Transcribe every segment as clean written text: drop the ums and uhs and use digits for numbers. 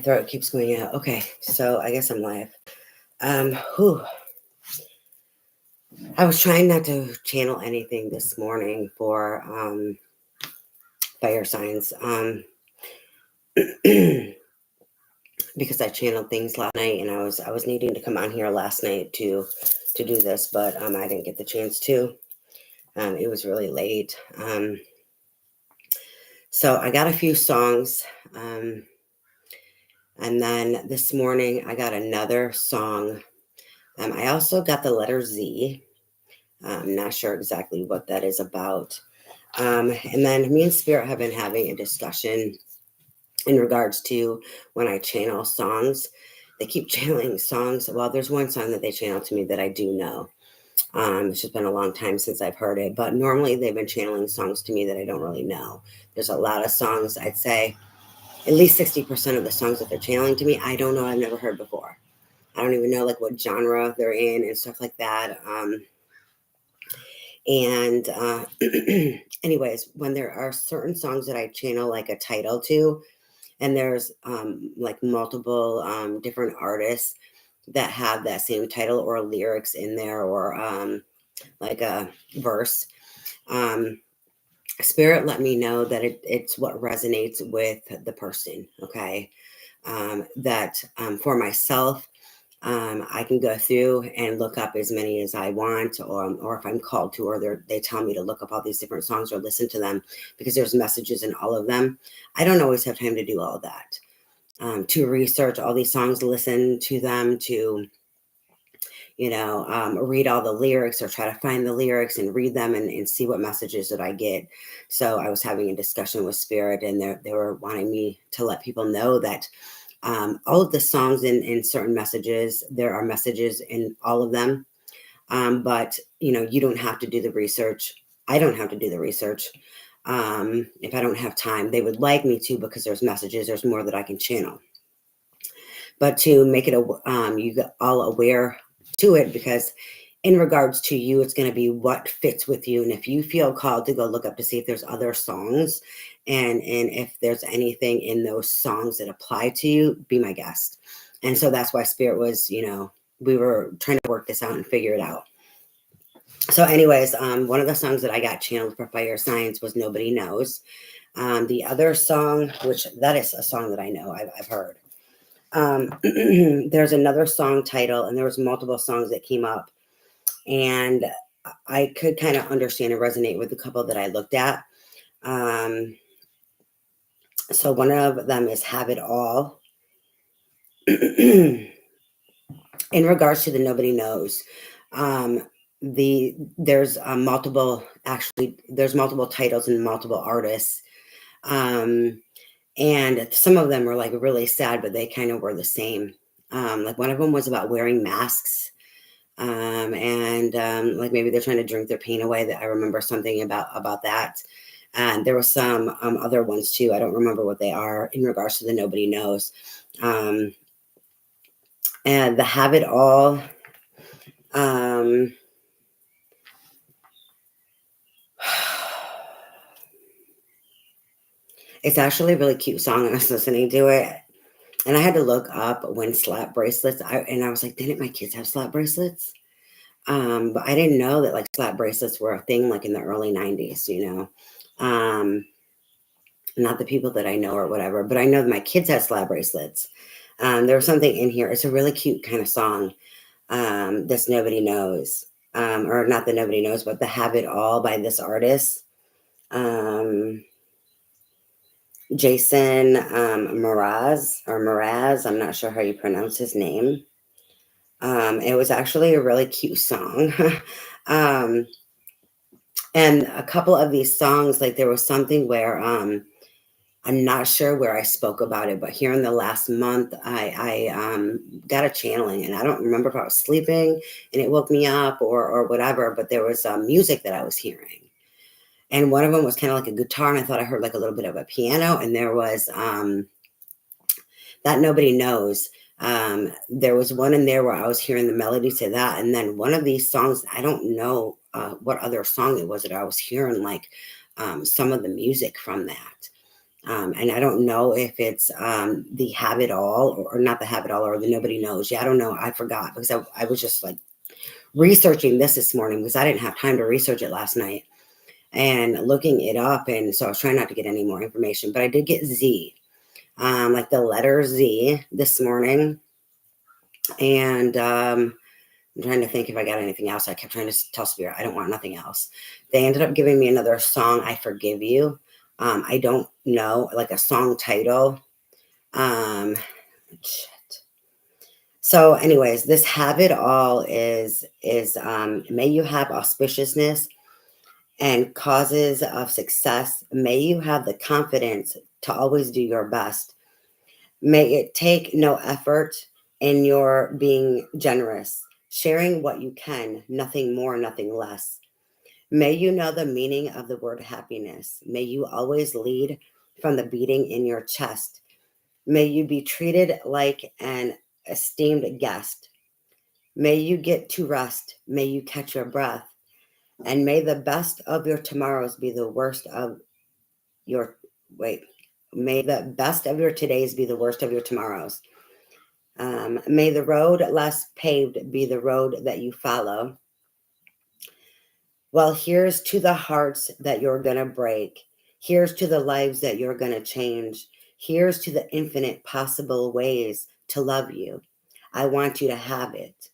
throat keeps going out. Okay, so I guess I'm live. Whew. I was trying not to channel anything this morning for fire signs. Because I channeled things last night, and I was needing to come on here last night to do this, but I didn't get the chance to. It was really late. So I got a few songs. And then this morning I got another song. I also got the letter Z. I'm not sure exactly what that is about. And then me and Spirit have been having a discussion in regards to when I channel songs. They keep channeling songs. Well, there's one song that they channel to me that I do know. It's just been a long time since I've heard it, but normally they've been channeling songs to me that I don't really know. There's a lot of songs, I'd say at least 60% of the songs that they're channeling to me, I don't know, I've never heard before. I don't even know like what genre they're in and stuff like that. Anyways, when there are certain songs that I channel like a title to, and there's like multiple different artists that have that same title or lyrics in there, or like a verse, Spirit let me know that it's what resonates with the person. Okay. That for myself, I can go through and look up as many as I want, or if I'm called to, or they tell me to look up all these different songs or listen to them, because there's messages in all of them. I don't always have time to do all that, to research all these songs, listen to them, to read all the lyrics or try to find the lyrics and read them and see what messages that I get. So I was having a discussion with Spirit, and they were wanting me to let people know that all of the songs in certain messages, there are messages in all of them. But you don't have to do the research. I don't have to do the research. If I don't have time, they would like me to, because there's messages, there's more that I can channel. But to make it you get all aware to it, because in regards to you, it's going to be what fits with you. And if you feel called to go look up to see if there's other songs, and if there's anything in those songs that apply to you, be my guest. And so that's why Spirit was, we were trying to work this out and figure it out. So anyways, one of the songs that I got channeled for fire signs was Nobody Knows. The other song, which that is a song that I know, I've heard. There's another song title, and there was multiple songs that came up, and I could kind of understand and resonate with a couple that I looked at. So one of them is Have It All. In regards to the Nobody Knows, there's multiple titles and multiple artists. And some of them were like really sad, but they kind of were the same. Like one of them was about wearing masks. And like maybe they're trying to drink their pain away. That I remember something about that. And there were some other ones too. I don't remember what they are in regards to the Nobody Knows. And the Have It All. It's actually a really cute song. I was listening to it, and I had to look up when slap bracelets. And I was like, didn't my kids have slap bracelets? But I didn't know that like slap bracelets were a thing like in the early 90s, not the people that I know or whatever, but I know that my kids had slap bracelets. There was something in here. It's a really cute kind of song. This Nobody Knows, or not the Nobody Knows, but the Have It All by this artist. Jason Mraz. I'm not sure how you pronounce his name. It was actually a really cute song. And a couple of these songs, like there was something where I'm not sure where I spoke about it, but here in the last month, I got a channeling, and I don't remember if I was sleeping and it woke me up or whatever, but there was music that I was hearing. And one of them was kind of like a guitar, and I thought I heard like a little bit of a piano, and there was that Nobody Knows. There was one in there where I was hearing the melody to that, and then one of these songs, I don't know what other song it was that I was hearing, like some of the music from that. And I don't know if it's the have it all or not the have it all or the nobody knows. Yeah, I don't know. I forgot because I was just like researching this morning because I didn't have time to research it last night and looking it up. And so I was trying not to get any more information, but I did get Z, like the letter Z this morning. And I'm trying to think if I got anything else. I kept trying to tell Spirit, I don't want nothing else. They ended up giving me another song, I Forgive You. I don't know, like a song title. Shit. So, anyways, this have it all is may you have auspiciousness and causes of success. May you have the confidence to always do your best. May it take no effort in your being generous, sharing what you can, nothing more, nothing less. May you know the meaning of the word happiness. May you always lead from the beating in your chest. May you be treated like an esteemed guest. May you get to rest. May you catch your breath. And may the best of your tomorrows be the worst of your, wait, may the best of your todays be the worst of your tomorrows. May the road less paved be the road that you follow. Well, here's to the hearts that you're going to break. Here's to the lives that you're going to change. Here's to the infinite possible ways to love you. I want you to have it.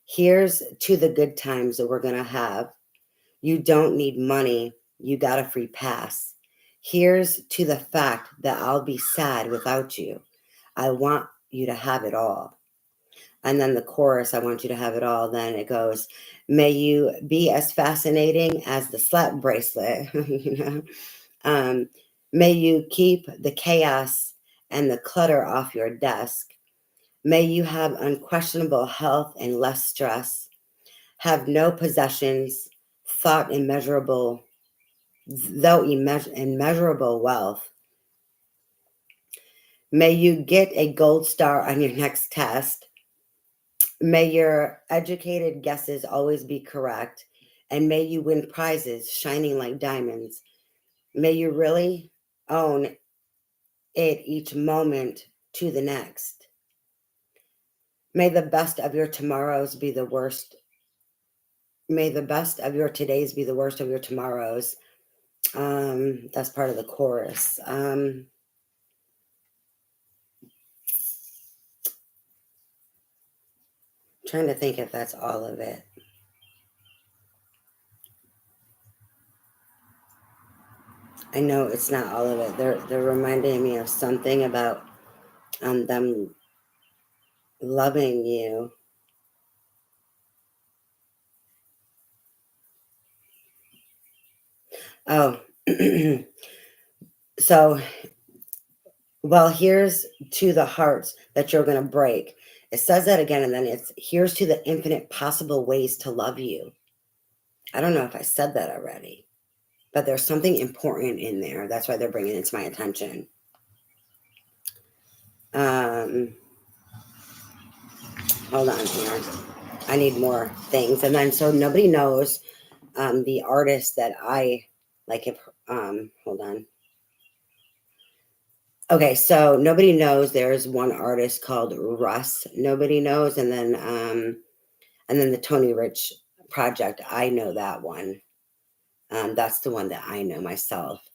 Here's to the good times that we're going to have. You don't need money. You got a free pass. Here's to the fact that I'll be sad without you. I want you to have it all. And then the chorus, I want you to have it all. Then it goes, may you be as fascinating as the slap bracelet. you know, may you keep the chaos and the clutter off your desk. May you have unquestionable health and less stress. Have no possessions, thought immeasurable, though immeasurable wealth. May you get a gold star on your next test. May your educated guesses always be correct, and may you win prizes shining like diamonds. May you really own it each moment to the next. May the best of your tomorrows be the worst. May the best of your todays be the worst of your tomorrows. That's part of the chorus. Trying to think if that's all of it. I know it's not all of it. They're reminding me of something about them loving you. Oh, so, well, here's to the hearts that you're going to break. It says that again, and then it's here's to the infinite possible ways to love you. I don't know if I said that already, but there's something important in there. That's why they're bringing it to my attention. Hold on here. I need more things. And then, so nobody knows the artist that I like. If hold on. Okay, so nobody knows. There's one artist called Russ. Nobody knows, and then the Tony Rich Project. I know that one. That's the one that I know myself.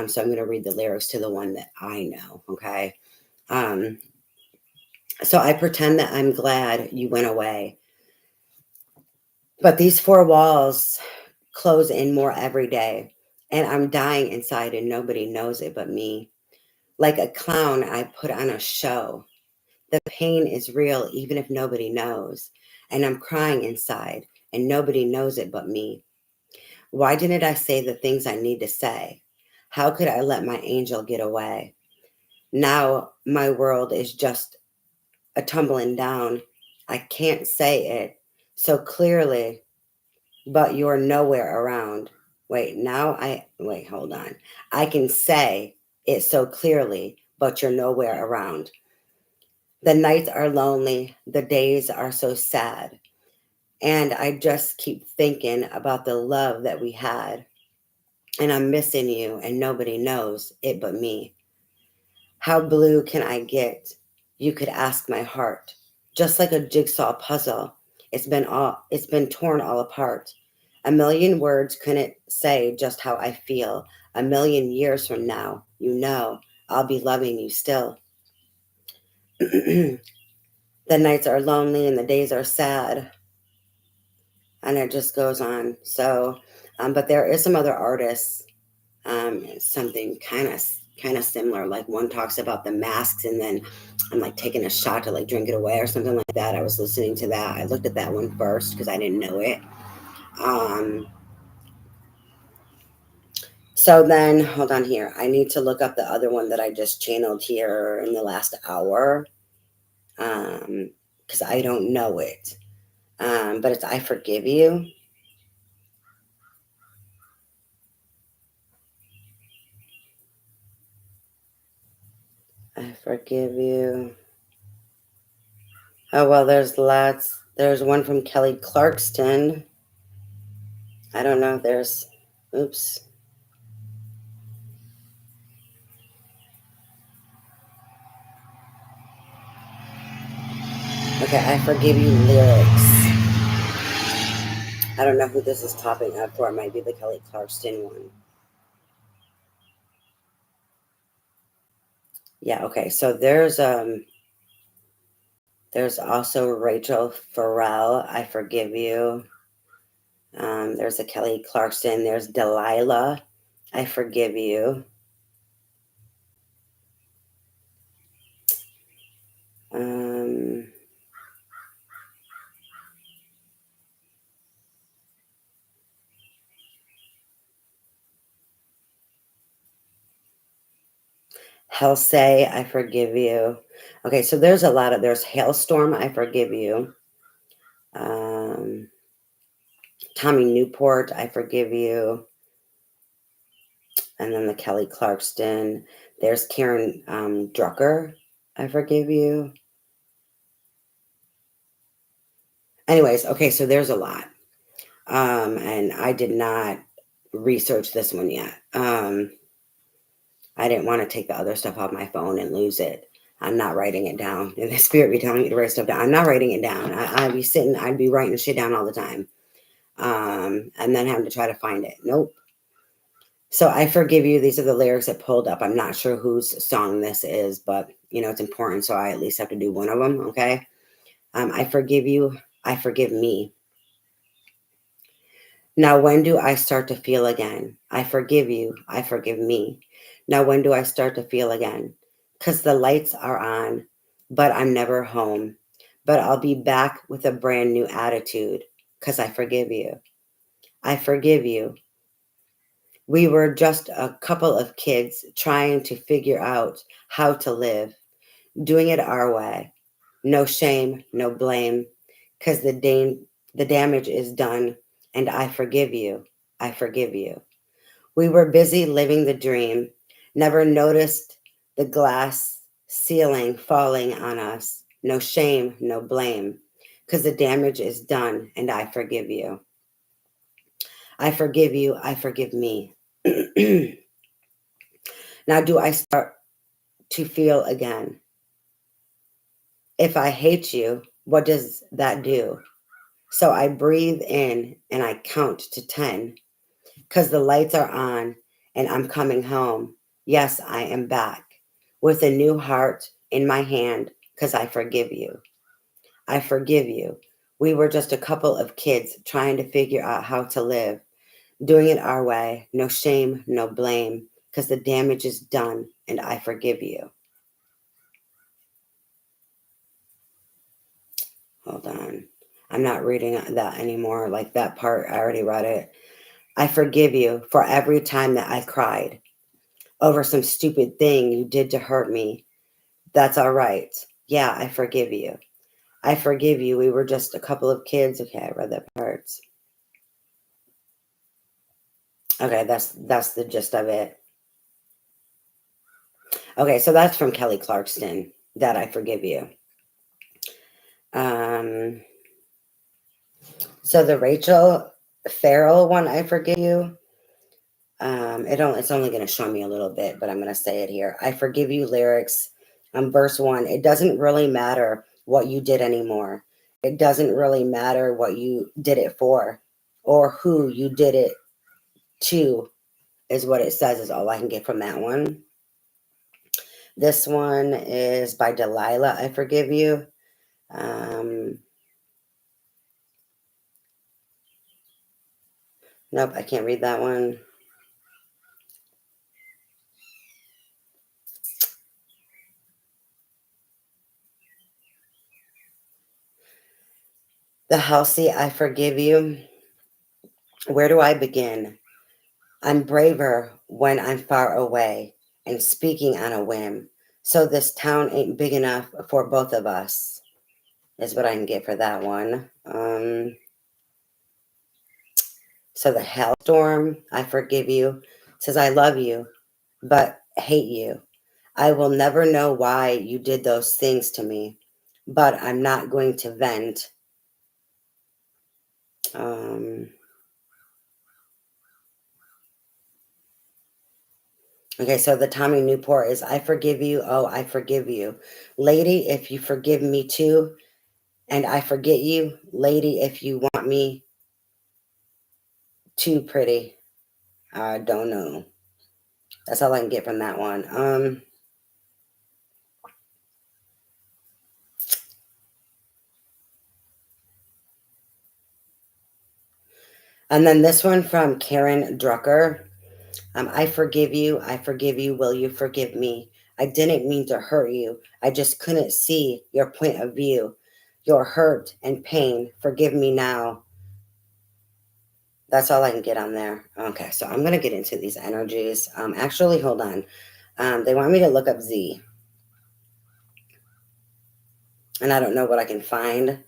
So I'm going to read the lyrics to the one that I know. Okay. So I pretend that I'm glad you went away, but these four walls close in more every day, and I'm dying inside, and nobody knows it but me. Like a clown, I put on a show. The pain is real, even if nobody knows. And I'm crying inside, and nobody knows it but me. Why didn't I say the things I need to say? How could I let my angel get away? Now my world is just a tumbling down. I can't say it so clearly, but you're nowhere around. Wait, hold on. I can say it so clearly, but you're nowhere around. The nights are lonely, the days are so sad. And I just keep thinking about the love that we had. And I'm missing you, and nobody knows it but me. How blue can I get? You could ask my heart. Just like a jigsaw puzzle, it's been torn all apart. A million words couldn't say just how I feel. A million years from now, you know, I'll be loving you still. The nights are lonely and the days are sad. And it just goes on. So, but there is some other artists, something kind of similar. Like one talks about the masks, and then I'm like taking a shot to like drink it away or something like that. I was listening to that. I looked at that one first because I didn't know it. Um, so then hold on here. I need to look up the other one that I just channeled here in the last hour. Because I don't know it. But it's I Forgive You. I Forgive You. Oh, well, there's lots. There's one from Kelly Clarkson. I don't know. Oops. Okay, I Forgive You lyrics. I don't know who this is popping up for. It might be the Kelly Clarkson one. Yeah, okay. So there's also Rachel Farrell, I Forgive You. There's a Kelly Clarkson. There's Delilah, I Forgive You. Um, Say, I Forgive You. Okay, so there's Hailstorm, I Forgive You. Um, Tommy Newport, I Forgive You. And then the Kelly Clarkson. There's Karen Drucker, I Forgive You. Anyways, okay, so there's a lot. And I did not research this one yet. I didn't want to take the other stuff off my phone and lose it. I'm not writing it down. And the spirit be telling me to write stuff down. I'm not writing it down. I'd be writing shit down all the time. And then having to try to find it. Nope. So I Forgive You. These are the lyrics that pulled up. I'm not sure whose song this is, but it's important. So I at least have to do one of them. Okay. I Forgive You. I Forgive Me. Now, when do I start to feel again? I forgive you. I forgive me. Now, when do I start to feel again? Because the lights are on, but I'm never home. But I'll be back with a brand new attitude because I forgive you. I forgive you. We were just a couple of kids trying to figure out how to live, doing it our way. No shame, no blame, because the damage is done, and I forgive you. I forgive you. We were busy living the dream, never noticed the glass ceiling falling on us. No shame, no blame, because the damage is done, and I forgive you. I forgive you. I forgive me. Now, do I start to feel again? If I hate you, what does that do? So I breathe in and I count to 10 because the lights are on and I'm coming home. Yes, I am back with a new heart in my hand because I forgive you. I forgive you. We were just a couple of kids trying to figure out how to live, doing it our way. No shame, no blame because the damage is done and I forgive you. Hold on. I'm not reading that anymore. Like that part, I already read it. I forgive you for every time that I cried over some stupid thing you did to hurt me. That's all right. Yeah, I forgive you. I forgive you. We were just a couple of kids. Okay, I read that part. Okay, that's the gist of it. Okay, so that's from Kelly Clarkson. That I forgive you. Um, so the Rachel Farrell one, I forgive you. It's only going to show me a little bit, but I'm going to say it here. I forgive you lyrics. Verse 1. It doesn't really matter what you did anymore. It doesn't really matter what you did it for or who you did it to, is what it says, is all I can get from that one. This one is by Delilah. I forgive you. Nope, I can't read that one. The Halsey, I forgive you. Where do I begin? I'm braver when I'm far away and speaking on a whim. So this town ain't big enough for both of us, is what I can get for that one. So the Hailstorm, I forgive you, says I love you, but hate you. I will never know why you did those things to me, but I'm not going to vent. Okay, so the Tommy Newport is I forgive you. Oh, I forgive you. Lady, if you forgive me too, and I forget you. Lady, if you want me too pretty. I don't know. That's all I can get from that one. And then this one from Karen Drucker. I forgive you. I forgive you. Will you forgive me? I didn't mean to hurt you. I just couldn't see your point of view. Your hurt and pain. Forgive me now. That's all I can get on there. Okay, so I'm going to get into these energies. Actually, hold on. They want me to look up Z. And I don't know what I can find.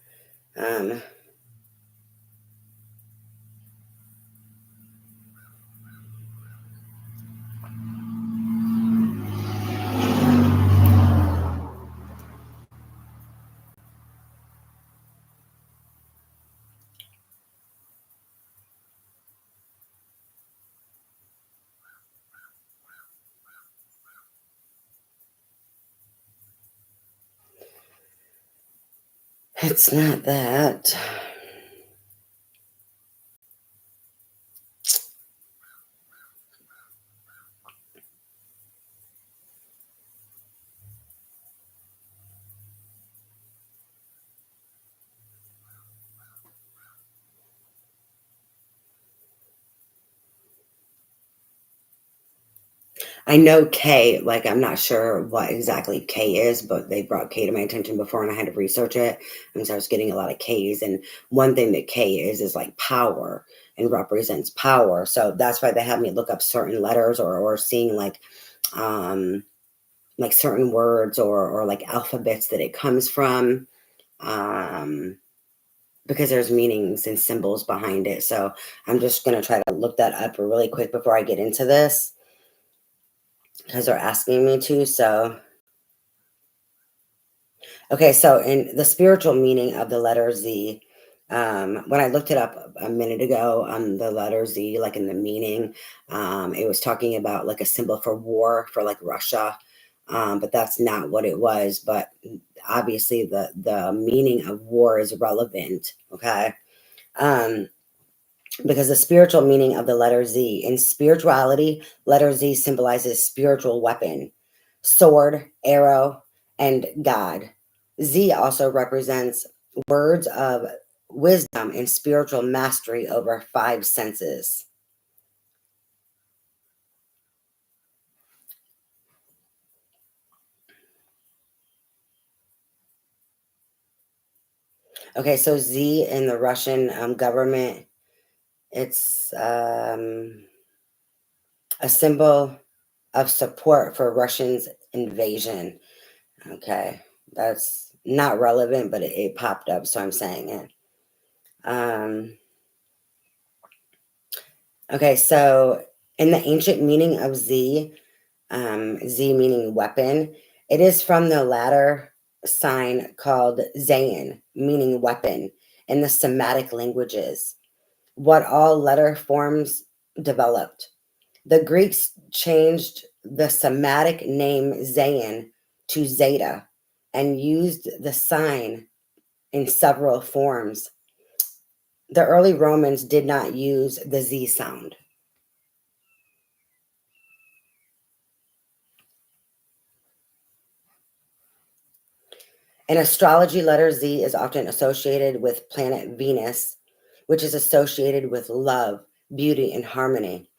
It's not that. I know K, like I'm not sure what exactly K is, but they brought K to my attention before and I had to research it. And so I was getting a lot of K's. And one thing that K is like power and represents power. So that's why they had me look up certain letters or seeing like certain words or like alphabets that it comes from. Because there's meanings and symbols behind it. So I'm just going to try to look that up really quick before I get into this, because they're asking me to. So, okay, so in the spiritual meaning of the letter Z, when I looked it up a minute ago on the letter Z, like in the meaning, it was talking about like a symbol for war for like Russia, but that's not what it was. But obviously, the meaning of war is relevant. Okay. Because the spiritual meaning of the letter Z in spirituality, letter Z symbolizes spiritual weapon, sword, arrow, and God. Z also represents words of wisdom and spiritual mastery over five senses. Okay, so Z in the Russian government, it's a symbol of support for Russians' invasion. Okay, that's not relevant, but it popped up, so I'm saying it. Okay, so in the ancient meaning of Z, Z meaning weapon, it is from the latter sign called Zayin, meaning weapon, in the Semitic languages. What all letter forms developed. The Greeks changed the Semitic name Zayin to Zeta and used the sign in several forms. The early Romans did not use the Z sound. In astrology, letter Z is often associated with planet Venus, which is associated with love, beauty, and harmony.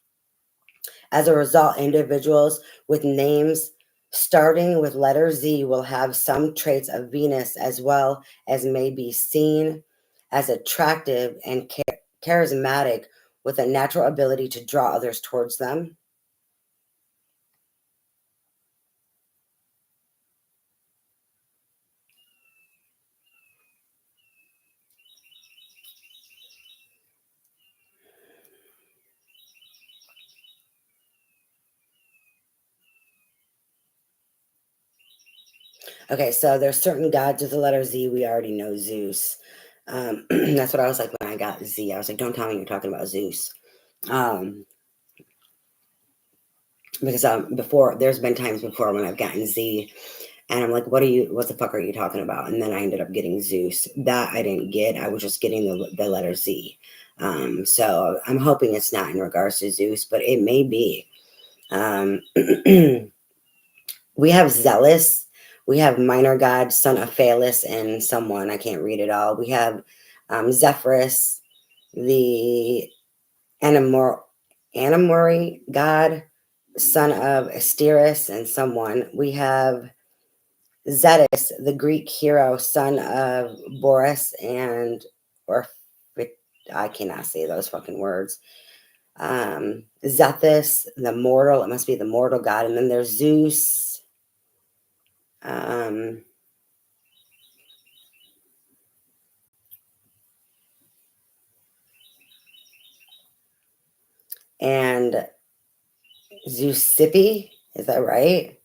As a result, individuals with names starting with letter Z will have some traits of Venus, as well as may be seen as attractive and charismatic, with a natural ability to draw others towards them. Okay, so there's certain gods with the letter Z. We already know Zeus. That's what I was like when I got Z. I was like, don't tell me you're talking about Zeus. Because before, there's been times before when I've gotten Z and I'm like, what the fuck are you talking about? And then I ended up getting Zeus. That I didn't get. I was just getting the letter Z. So I'm hoping it's not in regards to Zeus, but it may be. We have Zealous. We have Minor God, son of Phalus, and someone. I can't read it all. We have Zephyrus, the Animori god, son of Asteris, and someone. We have Zetus, the Greek hero, son of Boris or I cannot say those fucking words. Zethus, the mortal, it must be the mortal god. And then there's Zeus. And Zeusippe, is that right?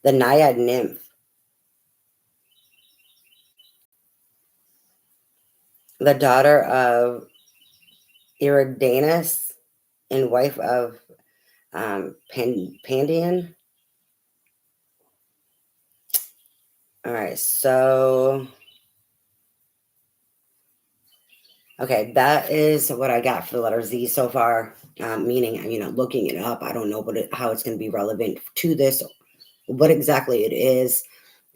The Naiad nymph. The daughter of Eridanus and wife of Pandion. All right, so okay, that is what I got for the letter Z so far. Meaning, looking it up, I don't know how it's going to be relevant to this, what exactly it is,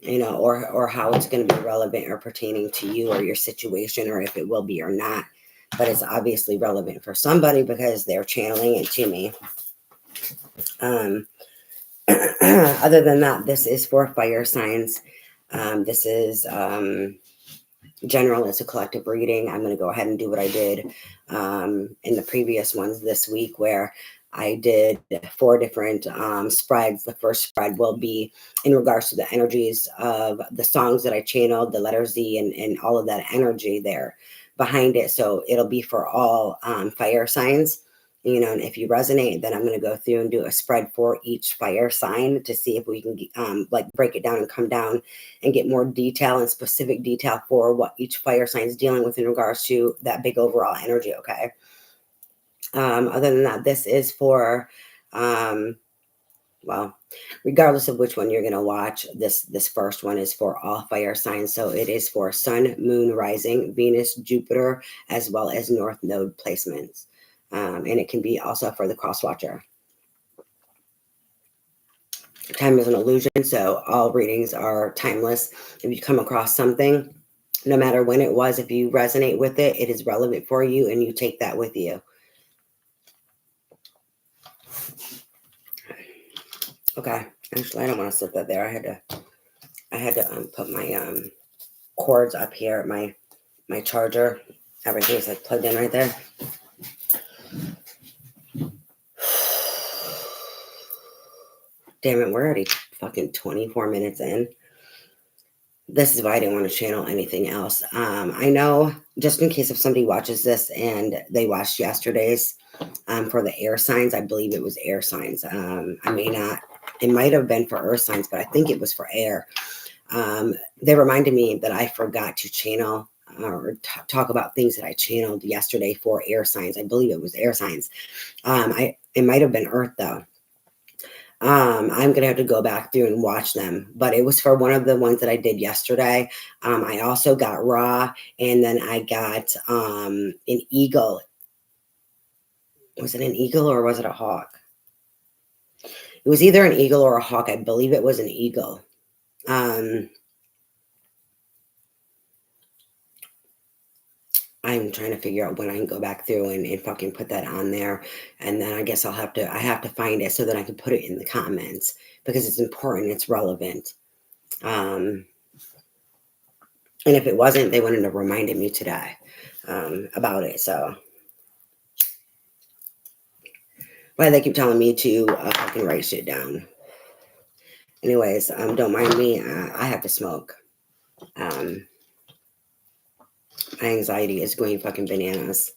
or how it's going to be relevant or pertaining to you or your situation, or if it will be or not. But it's obviously relevant for somebody because they're channeling it to me. Other than that, this is for fire signs. This is general. It's a collective reading. I'm going to go ahead and do what I did in the previous ones this week, where I did 4 different spreads. The first spread will be in regards to the energies of the songs that I channeled, the letter Z, and all of that energy there behind it. So it'll be for all fire signs. And if you resonate, then I'm going to go through and do a spread for each fire sign to see if we can break it down and come down and get more detail and specific detail for what each fire sign is dealing with in regards to that big overall energy. Okay. Other than that, this is for, regardless of which one you're going to watch, this first one is for all fire signs. So it is for Sun, Moon, Rising, Venus, Jupiter, as well as North Node placements. And it can be also for the cross watcher. Time is an illusion, so all readings are timeless. If you come across something, no matter when it was, if you resonate with it, it is relevant for you, and you take that with you. Okay, actually, I don't want to sit that there. I had to put my cords up here, my charger. Everything's like plugged in right there. Damn it, we're already fucking 24 minutes in. This is why I didn't want to channel anything else. I know, just in case if somebody watches this and they watched yesterday's for the air signs, I believe it was air signs. It might have been for earth signs, but I think it was for air. They reminded me that I forgot to channel or talk about things that I channeled yesterday for air signs. I believe it was air signs. It might have been earth though. I'm gonna have to go back through and watch them, but it was for one of the ones that I did yesterday. I also got Ra, and then I got an eagle. Was it an eagle or was it a hawk? It was either an eagle or a hawk. I believe it was an eagle. I'm trying to figure out when I can go back through and fucking put that on there. And then I guess I have to find it so that I can put it in the comments because it's important. It's relevant. And if it wasn't, they wouldn't have reminded me today about it. So, why they keep telling me to fucking write shit down. Anyways, don't mind me. I have to smoke. My anxiety is going fucking bananas.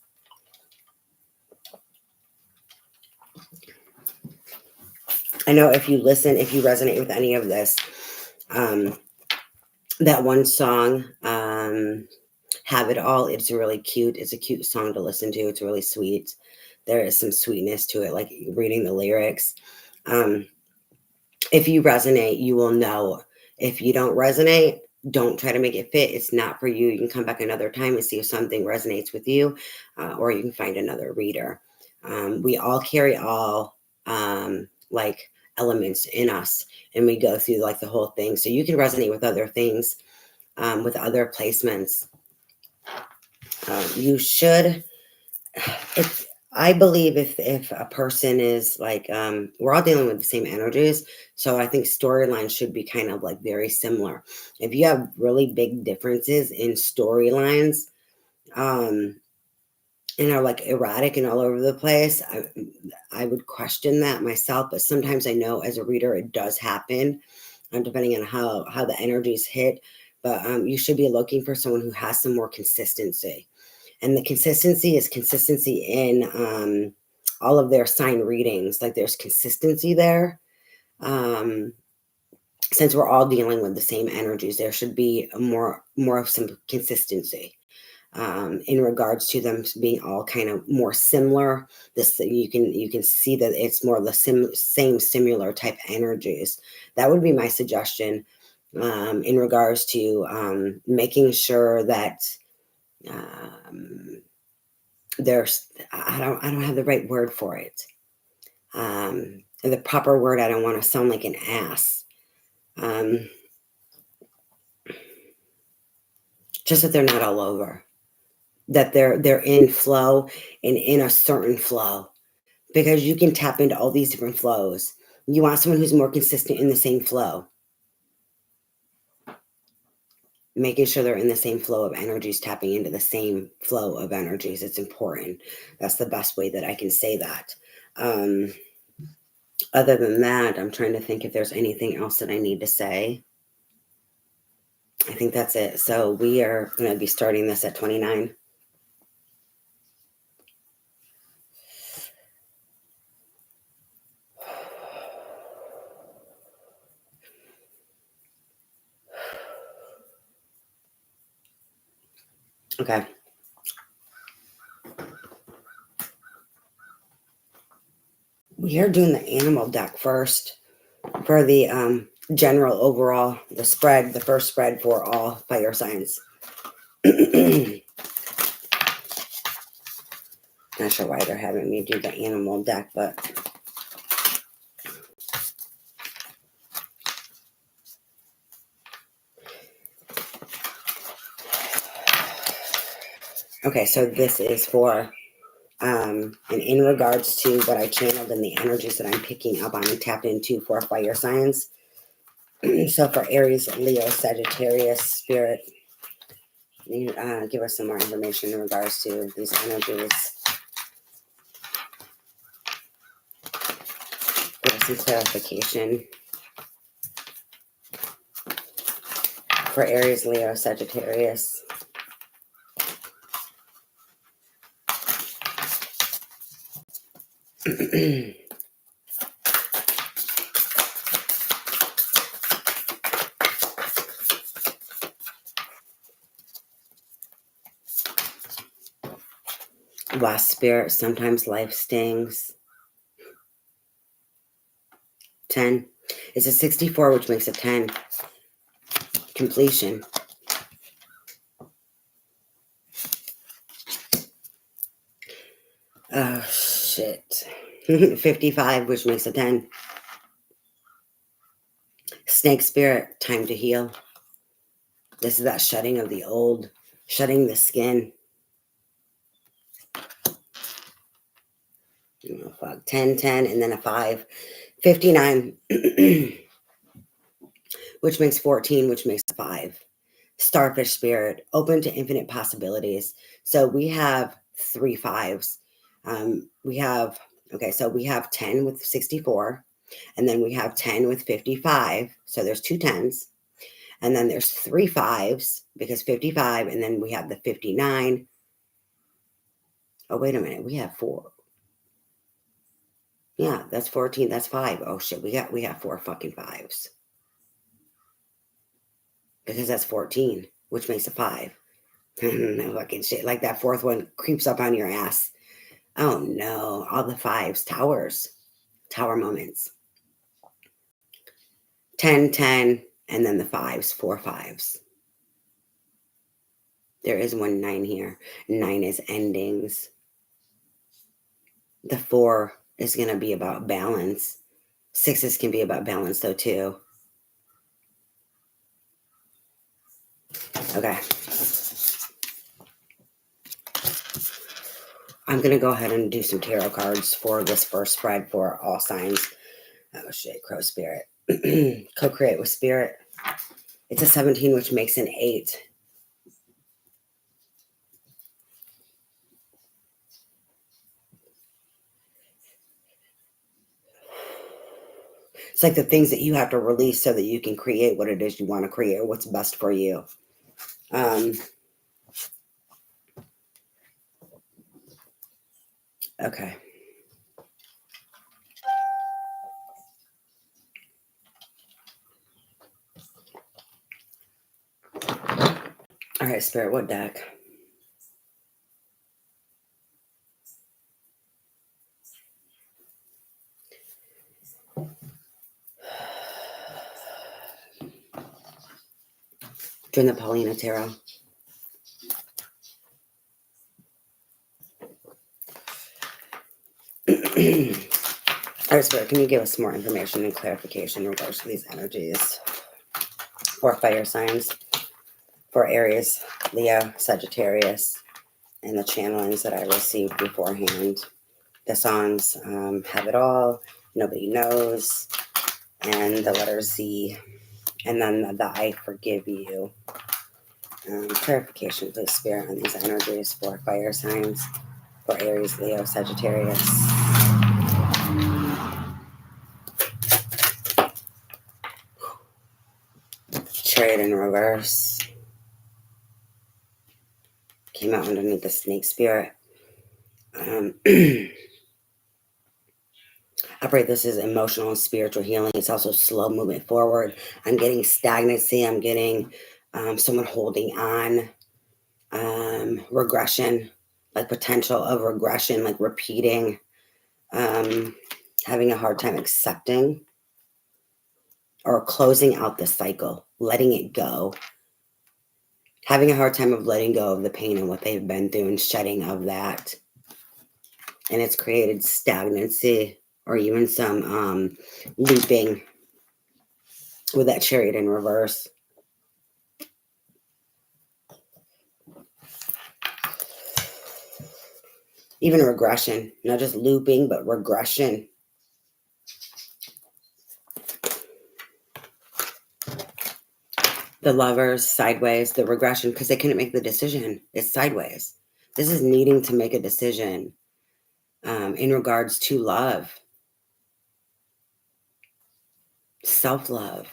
I know if you resonate with any of this, that one song, Have It All, it's really cute. It's a cute song to listen to. It's really sweet. There is some sweetness to it, like reading the lyrics. If you resonate, you will know. If you don't resonate, don't try to make it fit. It's not for you. You can come back another time and see if something resonates with you, or you can find another reader. We all carry all like elements in us, and we go through like the whole thing. So you can resonate with other things, with other placements. You should. I believe if a person is like, we're all dealing with the same energies. So I think storylines should be kind of like very similar. If you have really big differences in storylines, and are like erratic and all over the place, I would question that myself. But sometimes I know as a reader, it does happen, depending on how the energies hit. But you should be looking for someone who has some more consistency. And the consistency is consistency in all of their sign readings. Like there's consistency there. Since we're all dealing with the same energies, there should be more of some consistency in regards to them being all kind of more similar. This you can see that it's more of the same similar type energies. That would be my suggestion in regards to making sure that. There's I don't have the right word for it. The proper word, I don't want to sound like an ass. Just that they're not all over. That they're in flow and in a certain flow. Because you can tap into all these different flows. You want someone who's more consistent in the same flow. Making sure they're in the same flow of energies, tapping into the same flow of energies. It's important. That's the best way that I can say that. Other than that, I'm trying to think if there's anything else that I need to say. I think that's it. So we are going to be starting this at 29. Okay. We are doing the animal deck first for the general overall, the first spread for all fire signs. Not sure why they're having me do the animal deck, but okay, so this is for and in regards to what I channeled and the energies that I'm picking up on and tapped into for fire signs. So for Aries, Leo, Sagittarius, Spirit, give us some more information in regards to these energies. Give us some clarification. For Aries, Leo, Sagittarius. Last Spirit, sometimes life stings. 10. It's a 64, which makes a 10. Completion. Oh, shit. 55, which makes a 10. Snake Spirit, time to heal. This is that shedding of the old, shedding the skin. Oh, fuck. 10, 10, and then a 5. 59, which makes 14, which makes 5. Starfish Spirit, open to infinite possibilities. So we have 3 5s. We have 10 with 64, and then we have 10 with 55. So there's 2 10s, and then there's 3 5s because 55, and then we have the 59. Oh, wait a minute, we have 4. Yeah, that's 14. That's 5. Oh shit, we got 4 fucking 5s because that's 14, which makes a 5. No fucking shit. Like that 4th one creeps up on your ass. Oh no, all the 5s, tower moments. 10, 10, and then the 5s, 4 5s. There is 1 9 here. 9 is endings. The 4 is going to be about balance. 6s can be about balance though too. Okay. I'm going to go ahead and do some tarot cards for this first spread for all signs. Oh shit, Crow Spirit. Co-create with Spirit. It's a 17, which makes an 8. It's like the things that you have to release so that you can create what it is you want to create, what's best for you. Okay. All right, Spirit, what deck? Doing the Paulina Tarot. All right, Spirit, can you give us more information and clarification in regards to these energies for fire signs, for Aries, Leo, Sagittarius, and the channelings that I received beforehand? The songs Have It All, Nobody Knows, and the letter Z, and then the I Forgive You. Clarification, please, Spirit, on these energies for fire signs, for Aries, Leo, Sagittarius. Chariot in reverse. Came out underneath the Snake Spirit. I pray this is emotional and spiritual healing. It's also slow movement forward. I'm getting stagnancy. I'm getting someone holding on. Regression, like potential of regression, like repeating. Having a hard time accepting or closing out the cycle, letting it go. Having a hard time of letting go of the pain and what they've been through and shedding of that. And it's created stagnancy or even some looping with that Chariot in reverse. Even regression, not just looping, but regression. The Lovers, sideways, the regression, because they couldn't make the decision. It's sideways. This is needing to make a decision in regards to love, self-love.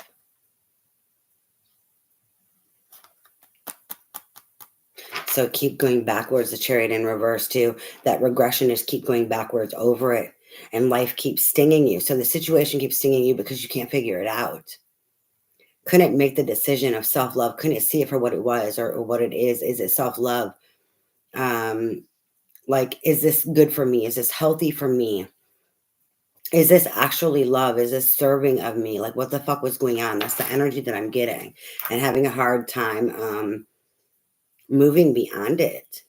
So keep going backwards, the Chariot in reverse too. That regression is keep going backwards over it. And life keeps stinging you. So the situation keeps stinging you because you can't figure it out. Couldn't make the decision of self-love. Couldn't see it for what it was or what it is. Is it self-love? Like, is this good for me? Is this healthy for me? Is this actually love? Is this serving of me? Like, what the fuck was going on? That's the energy that I'm getting, and having a hard time moving beyond it.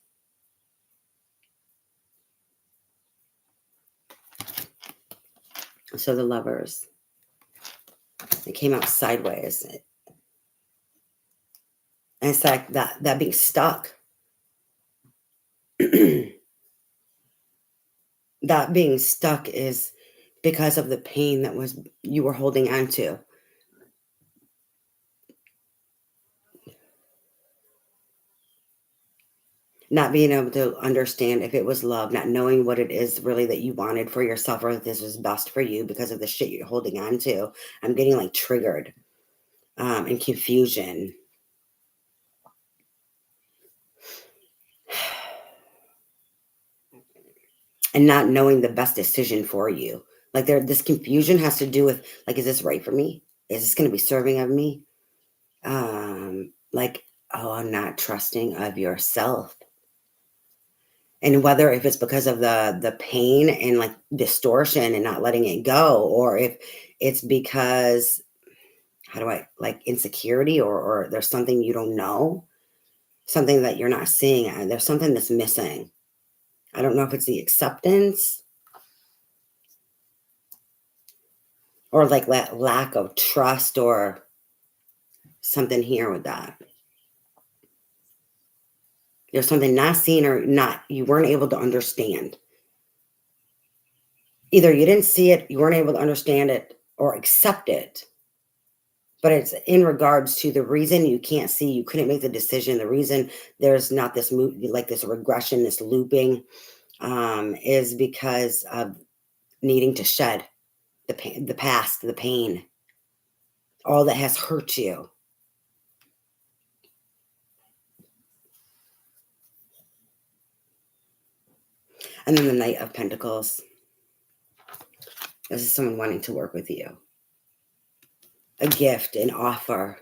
So the Lovers, it came out sideways. And it's like that being stuck. That being stuck is because of the pain that was you were holding on to. Not being able to understand if it was love, not knowing what it is really that you wanted for yourself or if this was best for you because of the shit you're holding on to. I'm getting like triggered and confusion. And not knowing the best decision for you. Like this confusion has to do with like, is this right for me? Is this going to be serving of me? Like, oh, I'm not trusting of yourself. And whether if it's because of the pain and like distortion and not letting it go, or if it's because how do I like insecurity or there's something you don't know, something that you're not seeing, there's something that's missing. I don't know if it's the acceptance or like that lack of trust or something here with that. There's something not seen or not, you weren't able to understand. Either you didn't see it, you weren't able to understand it or accept it. But it's in regards to the reason you can't see, you couldn't make the decision, the reason there's not this move, like this regression, this looping, is because of needing to shed the pain, the past, the pain, all that has hurt you. And then the Knight of Pentacles. This is someone wanting to work with you. A gift, an offer,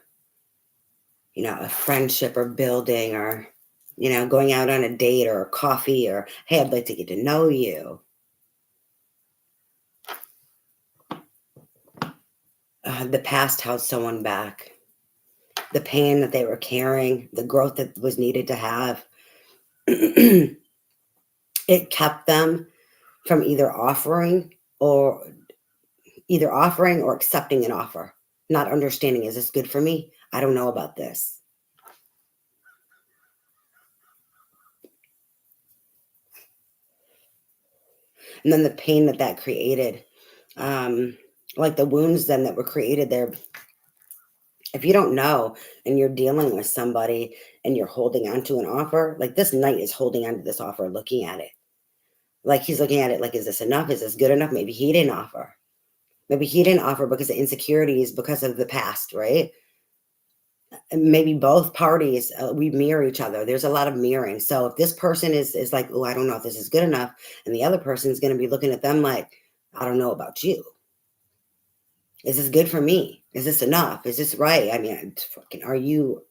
a friendship or building or, going out on a date or a coffee or, hey, I'd like to get to know you. The past held someone back. The pain that they were carrying, the growth that was needed to have. It kept them from either offering or accepting an offer, not understanding, is this good for me? I don't know about this. And then the pain that created, like the wounds then that were created there. If you don't know and you're dealing with somebody and you're holding on to an offer, like this Knight is holding on to this offer, looking at it. Like he's looking at it like, is this enough? Is this good enough? Maybe he didn't offer. Maybe he didn't offer because of insecurities, because of the past, right? And maybe both parties, we mirror each other. There's a lot of mirroring. So if this person is like, oh, I don't know if this is good enough, and the other person is going to be looking at them like, I don't know about you. Is this good for me? Is this enough? Is this right? I mean, fucking, are you?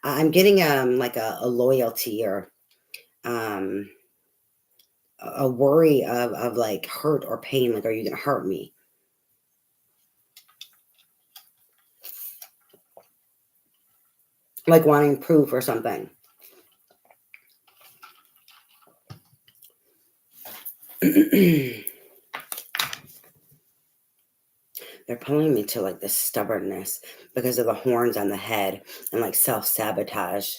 I'm getting like a loyalty or a worry of like hurt or pain. Like, are you going to hurt me? Like wanting proof or something. They're pulling me to like this stubbornness because of the horns on the head and like self-sabotage.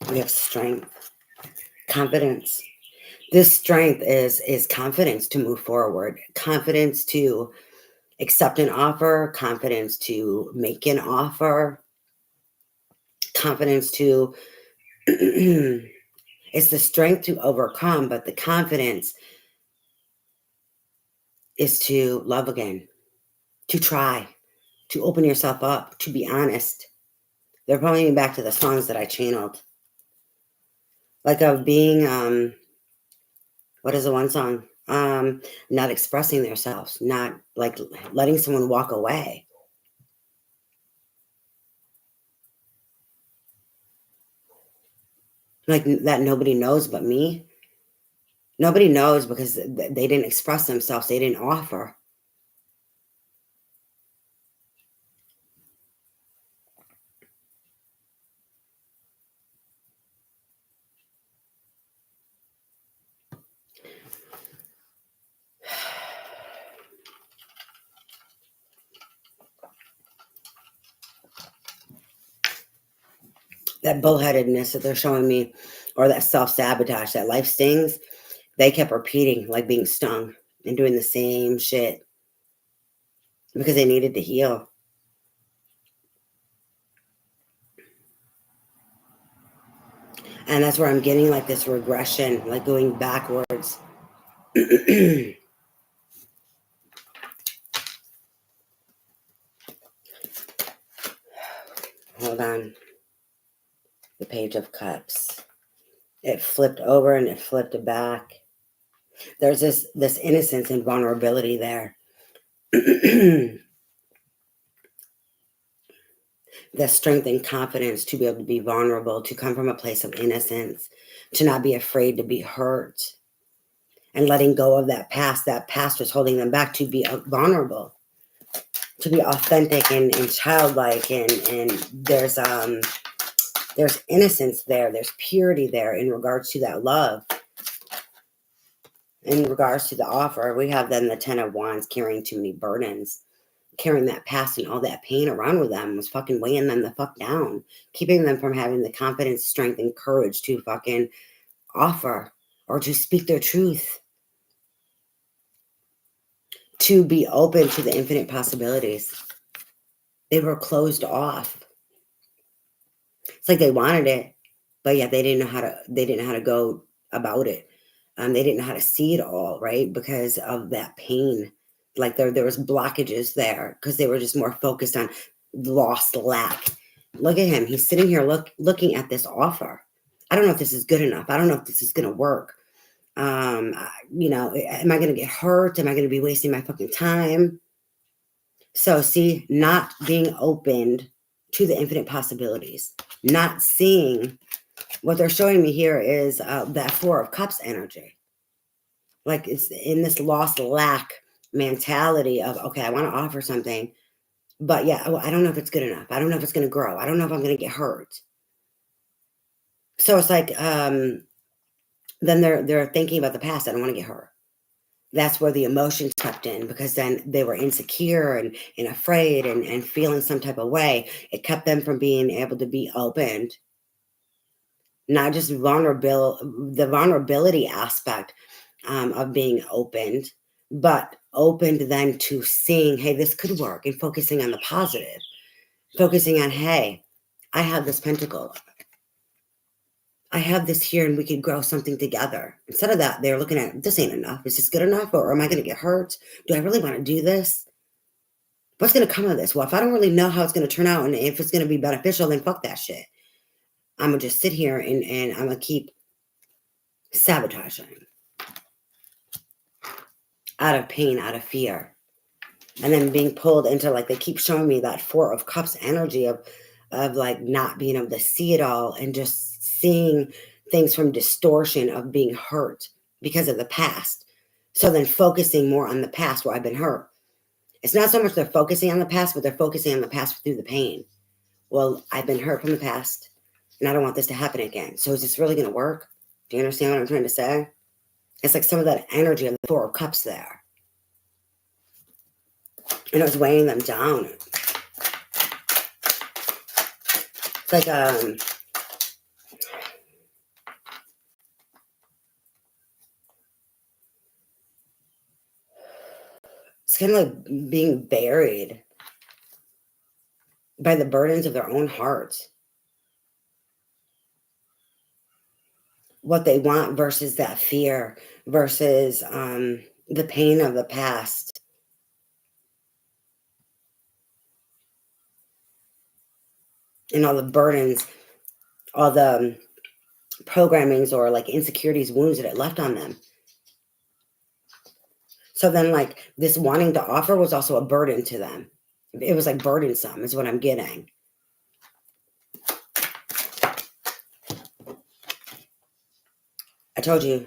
We have strength, confidence. This strength is confidence to move forward, confidence to accept an offer, confidence to make an offer, confidence to it's the strength to overcome, but the confidence is to love again, to try, to open yourself up, to be honest. They're pulling me back to the songs that I channeled. Like of being, what is the one song? not expressing themselves, not like letting someone walk away. Like that nobody knows but me. Nobody knows because they didn't express themselves. They didn't offer. That bullheadedness that they're showing me, or that self-sabotage, that life stings, they kept repeating, like being stung and doing the same shit because they needed to heal. And that's where I'm getting like this regression, like going backwards. Hold on. The Page of Cups. It flipped over and it flipped back. There's this innocence and vulnerability there. The strength and confidence to be able to be vulnerable, to come from a place of innocence, to not be afraid to be hurt, and letting go of that past. That past was holding them back to be vulnerable, to be authentic and childlike. And there's innocence there. There's purity there in regards to that love. In regards to the offer, we have then the 10 of Wands carrying too many burdens. Carrying that past and all that pain around with them was fucking weighing them the fuck down, keeping them from having the confidence, strength, and courage to fucking offer or to speak their truth, to be open to the infinite possibilities. They were closed off. It's like they wanted it, but yet they didn't know how to go about it. They didn't know how to see it all, right? Because of that pain. Like there was blockages there because they were just more focused on lost lack. Look at him. He's sitting here looking at this offer. I don't know if this is good enough. I don't know if this is going to work. Am I going to get hurt? Am I going to be wasting my fucking time? So see, not being opened to the infinite possibilities, not seeing what they're showing me here is that Four of Cups energy. Like it's in this lost lack mentality of, okay, I want to offer something, but yeah, I don't know if it's good enough. I don't know if it's going to grow. I don't know if I'm going to get hurt. So it's like, then they're thinking about the past. I don't want to get hurt. That's where the emotions crept in because then they were insecure and afraid and feeling some type of way. It kept them from being able to be opened. Not just the vulnerability aspect of being opened, but opened then to seeing, hey, this could work, and focusing on the positive, focusing on, hey, I have this pentacle. I have this here and we could grow something together. Instead of that, they're looking at, this ain't enough. Is this good enough? Or am I going to get hurt? Do I really want to do this? What's going to come of this? Well, if I don't really know how it's going to turn out and if it's going to be beneficial, then fuck that shit. I'm going to just sit here and I'm going to keep sabotaging out of pain, out of fear. And then being pulled into, like, they keep showing me that Four of Cups energy of like not being able to see it all and just seeing things from distortion of being hurt because of the past. So then focusing more on the past where I've been hurt. It's not so much they're focusing on the past, but they're focusing on the past through the pain. Well, I've been hurt from the past and I don't want this to happen again. So is this really going to work? Do you understand what I'm trying to say? It's like some of that energy of the Four of Cups there. And it was weighing them down. It's like it's kind of like being buried by the burdens of their own hearts. What they want versus that fear versus the pain of the past. And all the burdens, all the programmings or like insecurities, wounds that it left on them. So then, like, this wanting to offer was also a burden to them. It was like burdensome, is what I'm getting. I told you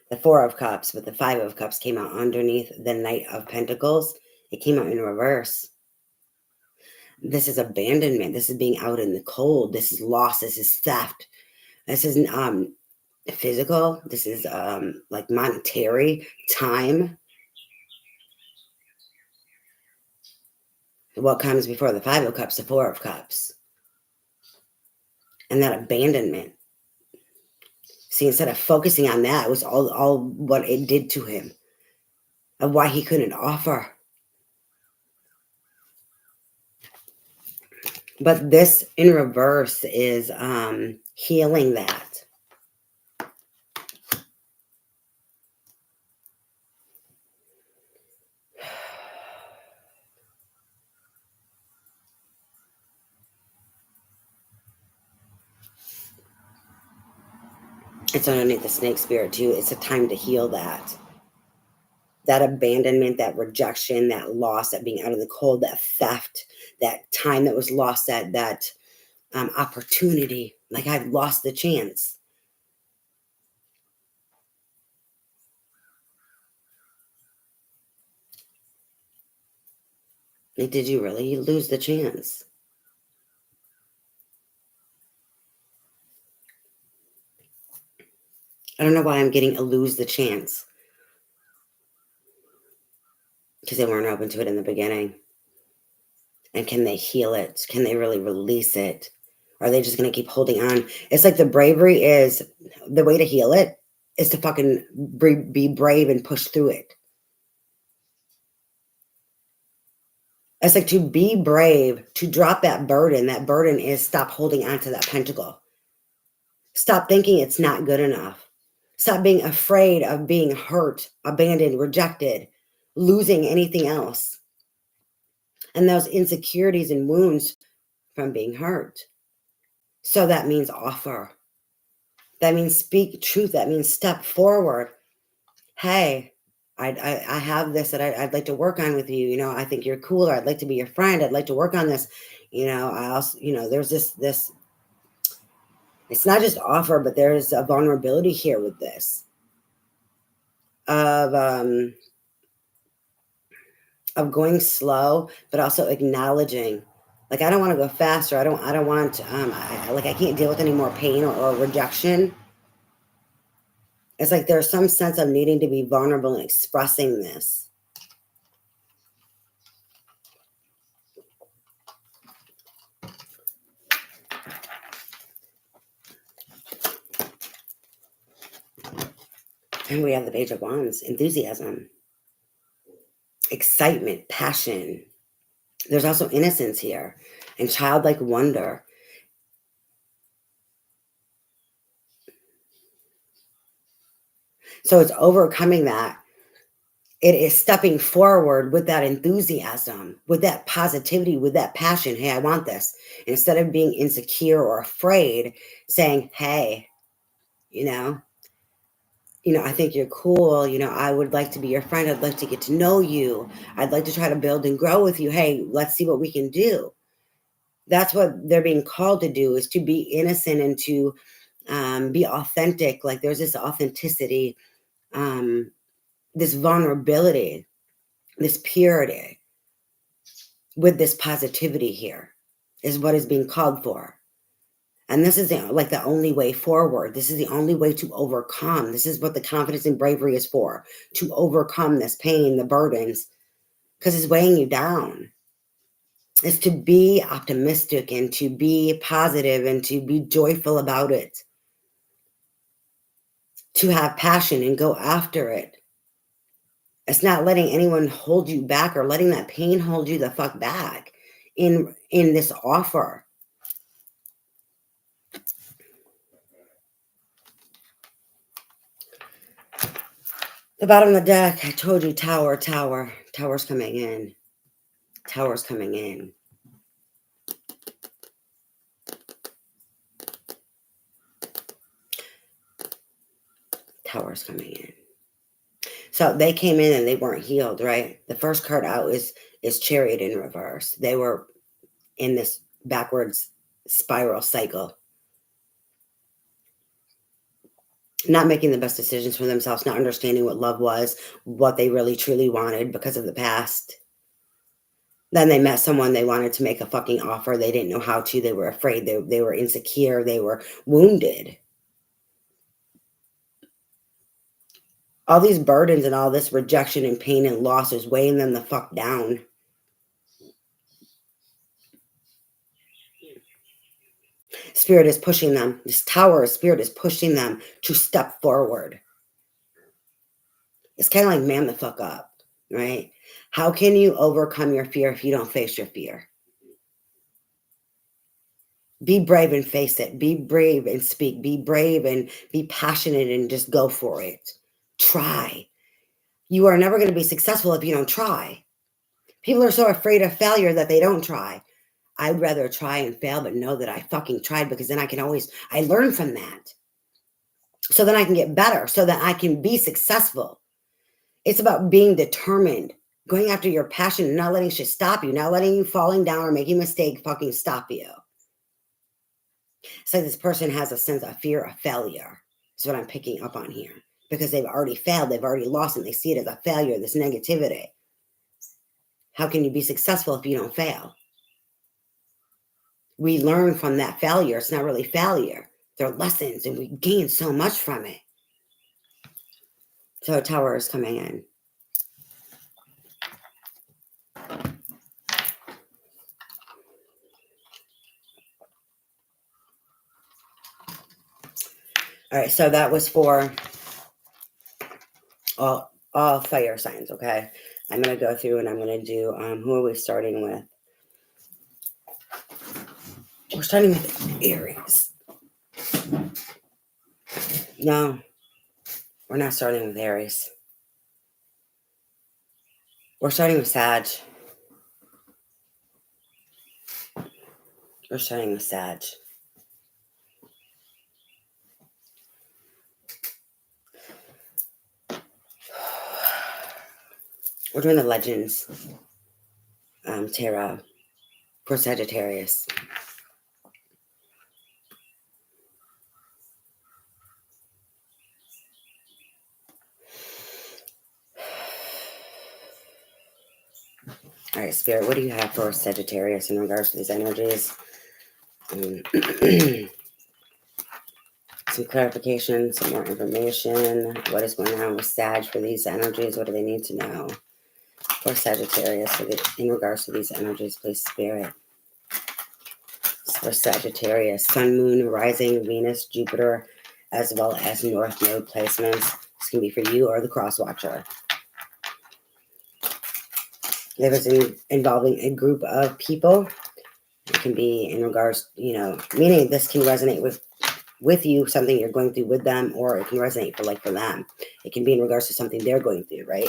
the Four of Cups, but the Five of Cups came out underneath the Knight of Pentacles. It came out in reverse. This is abandonment. This is being out in the cold. This is loss. This is theft. This is physical. This is like monetary, time. What comes before the Five of Cups? The Four of Cups. And that abandonment. See, instead of focusing on that, it was all what it did to him, of why he couldn't offer. But this in reverse is healing that. It's underneath the snake spirit too. It's a time to heal that. That abandonment, that rejection, that loss, that being out in the cold, that theft, that time that was lost, that opportunity. Like, I've lost the chance. Like, did you really lose the chance? I don't know why I'm getting a lose the chance. Because they weren't open to it in the beginning. And can they heal it? Can they really release it? Or are they just going to keep holding on? It's like the bravery is, the way to heal it is to fucking be brave and push through it. It's like, to be brave, to drop that burden. That burden is stop holding on to that pentacle. Stop thinking it's not good enough. Stop being afraid of being hurt, abandoned, rejected, losing anything else. And those insecurities and wounds from being hurt. So that means offer. That means speak truth. That means step forward. Hey, I have this that I'd like to work on with you. You know, I think you're cool, or I'd like to be your friend. I'd like to work on this. You know, I also, you know, there's this, it's not just offer, but there's a vulnerability here with this of going slow, but also acknowledging, like, I don't want to go faster. I don't want, I can't deal with any more pain or rejection. It's like there's some sense of needing to be vulnerable and expressing this. And we have the Page of Wands, enthusiasm, excitement, passion. There's also innocence here and childlike wonder. So it's overcoming that. It is stepping forward with that enthusiasm, with that positivity, with that passion. Hey, I want this. Instead of being insecure or afraid, saying, hey, you know, I think you're cool. You know, I would like to be your friend. I'd like to get to know you. I'd like to try to build and grow with you. Hey, let's see what we can do. That's what they're being called to do, is to be innocent and to be authentic. Like, there's this authenticity, this vulnerability, this purity with this positivity here is what is being called for. And this is the only way forward. This is the only way to overcome. This is what the confidence and bravery is for, to overcome this pain, the burdens, because it's weighing you down. It's to be optimistic and to be positive and to be joyful about it. To have passion and go after it. It's not letting anyone hold you back or letting that pain hold you the fuck back in this offer. The bottom of the deck, I told you, tower. Tower's coming in. Tower's coming in. Tower's coming in. So they came in and they weren't healed, right? The first card out is Chariot in reverse. They were in this backwards spiral cycle, not making the best decisions for themselves, not understanding what love was, what they really truly wanted because of the past. Then they met someone, they wanted to make a fucking offer. They didn't know how to. They were afraid. They were insecure. They were wounded. All these burdens and all this rejection and pain and loss is weighing them the fuck down. Spirit is pushing them. This tower of spirit is pushing them to step forward. It's kind of like man the fuck up, right? How can you overcome your fear if you don't face your fear? Be brave and face it. Be brave and speak. Be brave and be passionate and just go for it. Try. You are never going to be successful if you don't try. People are so afraid of failure that they don't try. I'd rather try and fail, but know that I fucking tried, because then I learn from that. So then I can get better, so that I can be successful. It's about being determined, going after your passion, and not letting shit stop you, not letting you falling down or making a mistake fucking stop you. It's like this person has a sense of fear of failure. Is what I'm picking up on here. Because they've already failed, they've already lost, and they see it as a failure, this negativity. How can you be successful if you don't fail? We learn from that failure. It's not really failure. They're lessons, and we gain so much from it. So a tower is coming in. All right, so that was for all fire signs, okay? I'm going to go through and I'm going to do, who are we starting with? We're starting with Aries. No, we're not starting with Aries. We're starting with Sag. We're starting with Sag. We're doing the Legends Tarot for Sagittarius. All right, Spirit, what do you have for Sagittarius in regards to these energies? Some clarification, some more information. What is going on with Sag for these energies? What do they need to know for Sagittarius in regards to these energies, please, Spirit? For Sagittarius, Sun, Moon, Rising, Venus, Jupiter, as well as North Node placements. This can be for you or the Cross Watcher. If it's involving a group of people, it can be in regards, meaning this can resonate with you, something you're going through with them, or it can resonate for them. It can be in regards to something they're going through, right?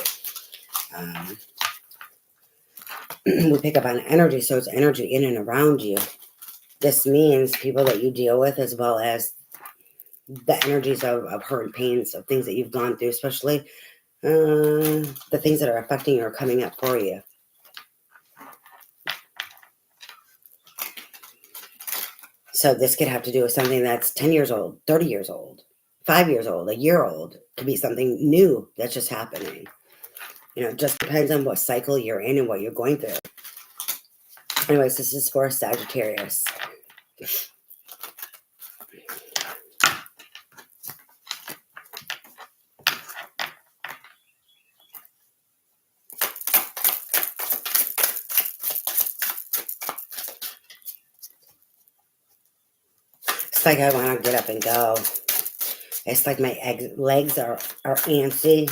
We pick up on energy, so it's energy in and around you. This means people that you deal with, as well as the energies of hurt and pains, of things that you've gone through, especially the things that are affecting you or coming up for you. So this could have to do with something that's 10 years old, 30 years old, 5 years old, a year old. It could be something new that's just happening. It just depends on what cycle you're in and what you're going through. Anyways, this is for Sagittarius. It's like I want to get up and go. It's like my legs are antsy,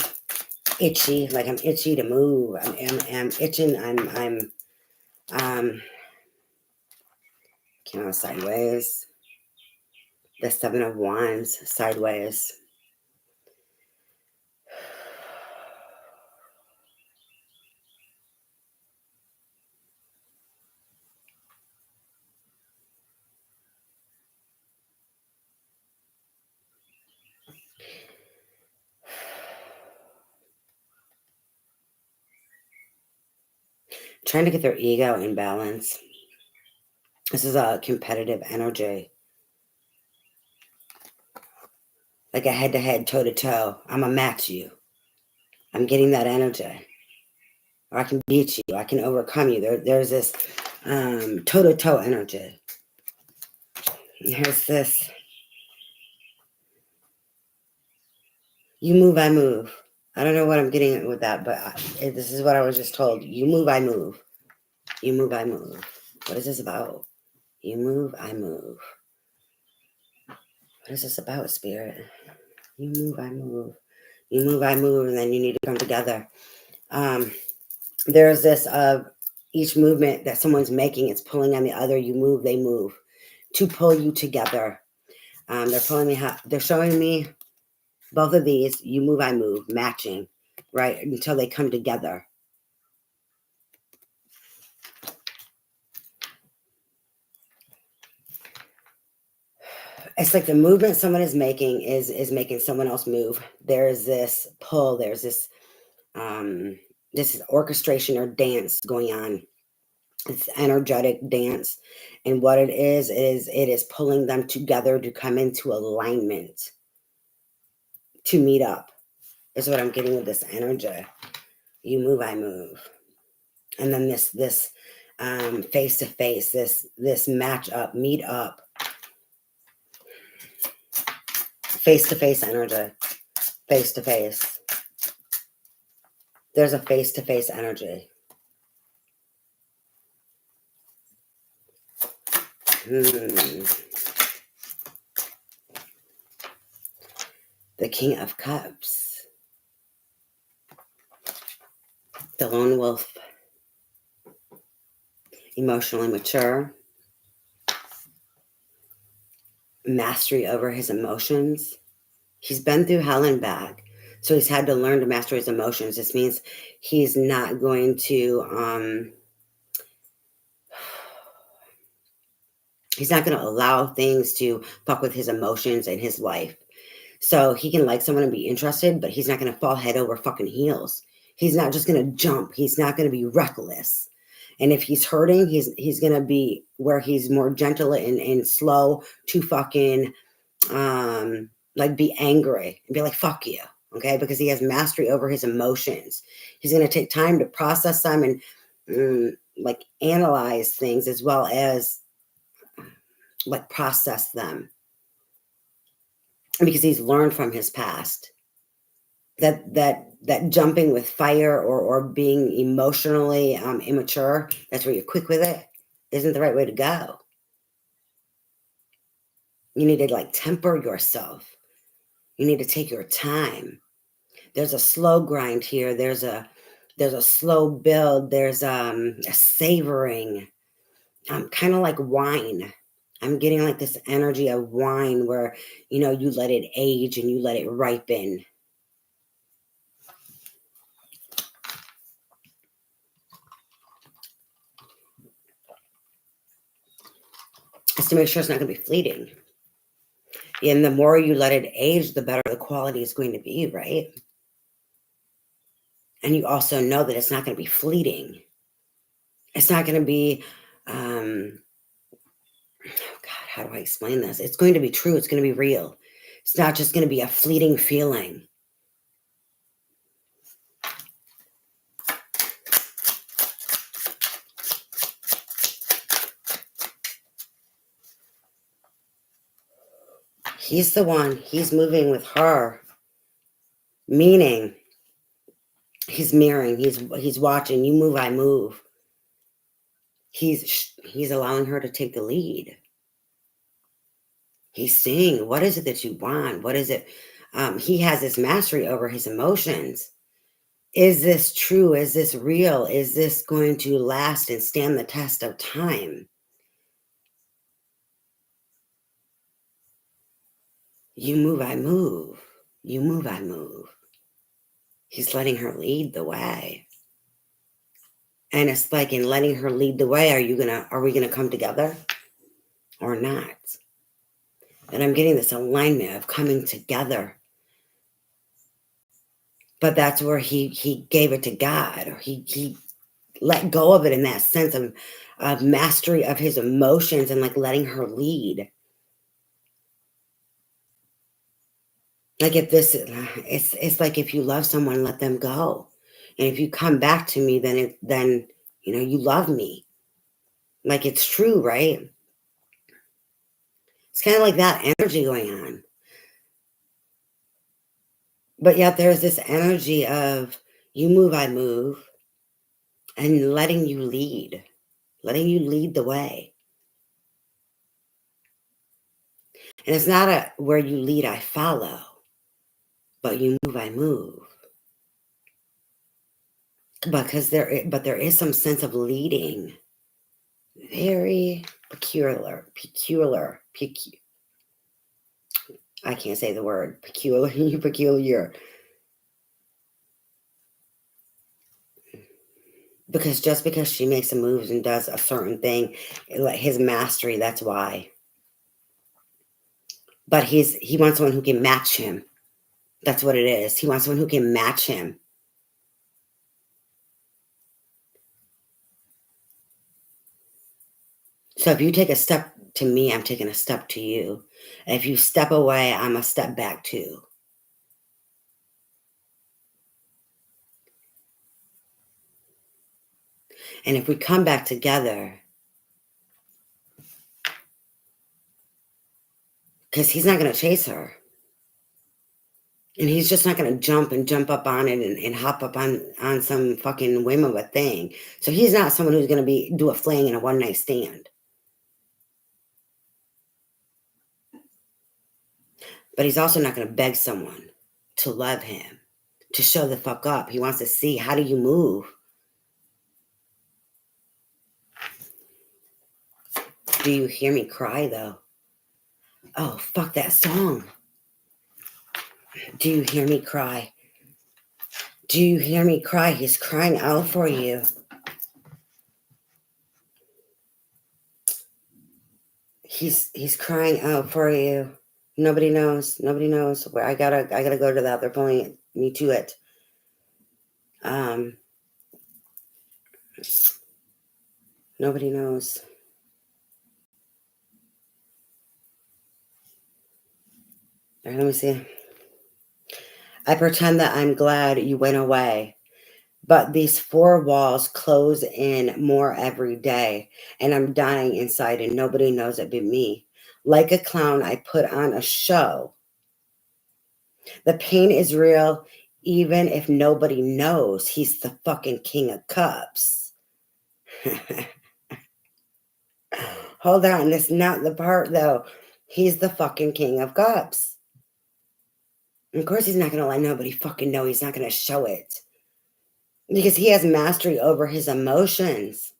itchy. Like I'm itchy to move. I'm itching. I'm came out sideways. The Seven of Wands sideways. trying to get their ego in balance. This is a competitive energy, like a head-to-head, toe-to-toe. I'm gonna match you. I'm getting that energy. Or I can beat you. I can overcome you. There's this toe-to-toe energy. Here's this. You move, I move. I don't know what I'm getting with that, but this is what I was just told. You move, I move. You move, I move. What is this about? You move, I move. What is this about, Spirit? You move, I move. You move, I move, and then you need to come together. There's this each movement that someone's making, it's pulling on the other. You move, they move. To pull you together. They're pulling me. They're showing me both of these. You move, I move, matching, right? Until they come together. It's like the movement someone is making is making someone else move. There's this pull. There's this this orchestration or dance going on. It's energetic dance, and what it is pulling them together to come into alignment, to meet up. Is what I'm getting with this energy. You move, I move, and then this face to face, this match up, meet up. Face-to-face energy. Face-to-face. There's a face-to-face energy. The King of Cups. The lone wolf. Emotionally mature. Mastery over his emotions. He's been through hell and back. So he's had to learn to master his emotions. This means he's not going to he's not going to allow things to fuck with his emotions and his life. So he can like someone and be interested, but he's not going to fall head over fucking heels. He's not just going to jump. He's not going to be reckless. And if he's hurting, he's going to be where he's more gentle and slow to fucking like be angry and be like, fuck you. Okay. Because he has mastery over his emotions. He's going to take time to process them and like analyze things as well as like process them. Because he's learned from his past that jumping with fire or being emotionally immature, that's where you're quick with it, isn't the right way to go. You need to like temper yourself. You need to take your time. There's a slow grind here. There's a slow build. There's a savoring, kind of like wine. I'm getting like this energy of wine where, you know, you let it age and you let it ripen. It's to make sure it's not going to be fleeting. And the more you let it age, the better the quality is going to be, right? And you also know that it's not going to be fleeting. It's not going to be, oh God, how do I explain this? It's going to be true. It's going to be real. It's not just going to be a fleeting feeling. He's the one. He's moving with her. Meaning, he's mirroring. He's watching. You move, I move. He's allowing her to take the lead. He's seeing, what is it that you want? What is it? He has this mastery over his emotions. Is this true? Is this real? Is this going to last and stand the test of time? You move, I move. You move, I move. He's letting her lead the way. And it's like in letting her lead the way, are we gonna come together or not? And I'm getting this alignment of coming together. But that's where he gave it to God, or he let go of it in that sense of mastery of his emotions and like letting her lead. Like if this, it's like if you love someone, let them go. And if you come back to me, then you love me. Like it's true, right? It's kind of like that energy going on. But yet there's this energy of you move, I move, and letting you lead the way. And it's not a where you lead, I follow, but you move, I move. But there is some sense of leading. Very peculiar. I can't say the word peculiar. Because just because she makes some moves and does a certain thing, like his mastery, that's why. But he wants someone who can match him. That's what it is. He wants someone who can match him. So if you take a step to me, I'm taking a step to you. If you step away, I'm a step back too. And if we come back together, because he's not going to chase her. And he's just not going to jump up on it and hop up on some fucking whim of a thing. So he's not someone who's going to do a fling and a one night stand. But he's also not going to beg someone to love him, to show the fuck up. He wants to see, how do you move? Do you hear me cry though? Oh, fuck that song. Do you hear me cry? Do you hear me cry? He's crying out for you. He's crying out for you. Nobody knows. Nobody knows where I gotta go to that. They're pulling me to it. Nobody knows. All right, let me see. I pretend that I'm glad you went away, but these four walls close in more every day, and I'm dying inside, and nobody knows it but me. Like a clown, I put on a show. The pain is real, even if nobody knows. He's the fucking king of cups. Hold on, that's not the part though. He's the fucking king of cups. Of course, he's not going to let nobody fucking know. He's not going to show it because he has mastery over his emotions.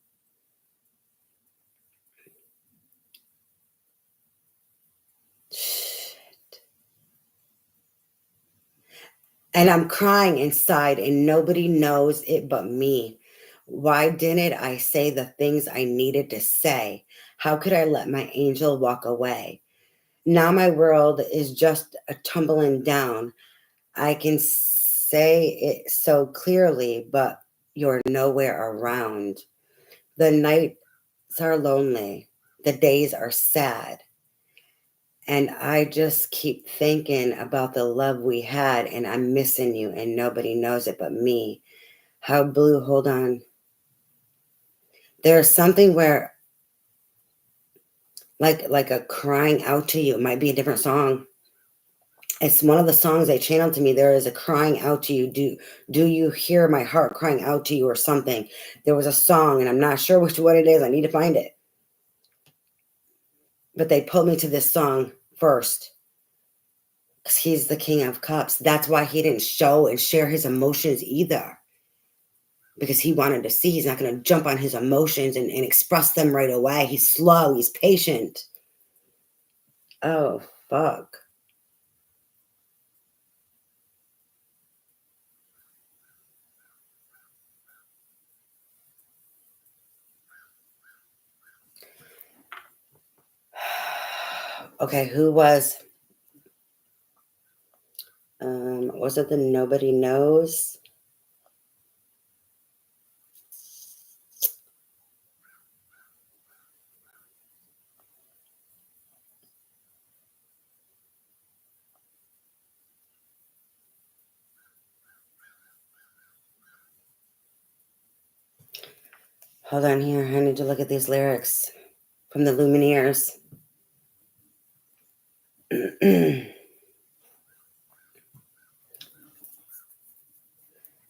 Shit. And I'm crying inside, and nobody knows it but me. Why didn't I say the things I needed to say? How could I let my angel walk away? Now my world is just a tumbling down. I can say it so clearly, but you're nowhere around. The nights are lonely. The days are sad. And I just keep thinking about the love we had, and I'm missing you, and nobody knows it but me. How blue, hold on. There's something where, like a crying out to you. It might be a different song. It's one of the songs they channeled to me. There is a crying out to you. Do you hear my heart crying out to you or something? There was a song, and I'm not sure which one it is. I need to find it. But they pulled me to this song first because he's the king of cups. That's why he didn't show and share his emotions either, because he wanted to see. He's not going to jump on his emotions and express them right away. He's slow. He's patient. Oh, fuck. Okay, who was it the Nobody Knows? Hold on here. I need to look at these lyrics from the Lumineers.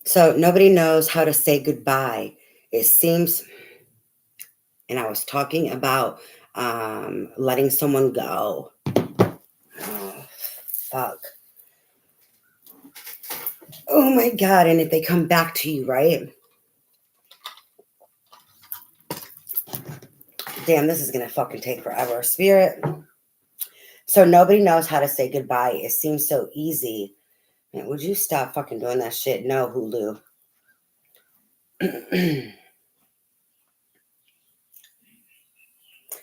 So nobody knows how to say goodbye. It seems, and I was talking about letting someone go. Oh, fuck. Oh my God. And if they come back to you, right? Damn, this is going to fucking take forever. Spirit. So nobody knows how to say goodbye. It seems so easy. Man, would you stop fucking doing that shit? No, Hulu.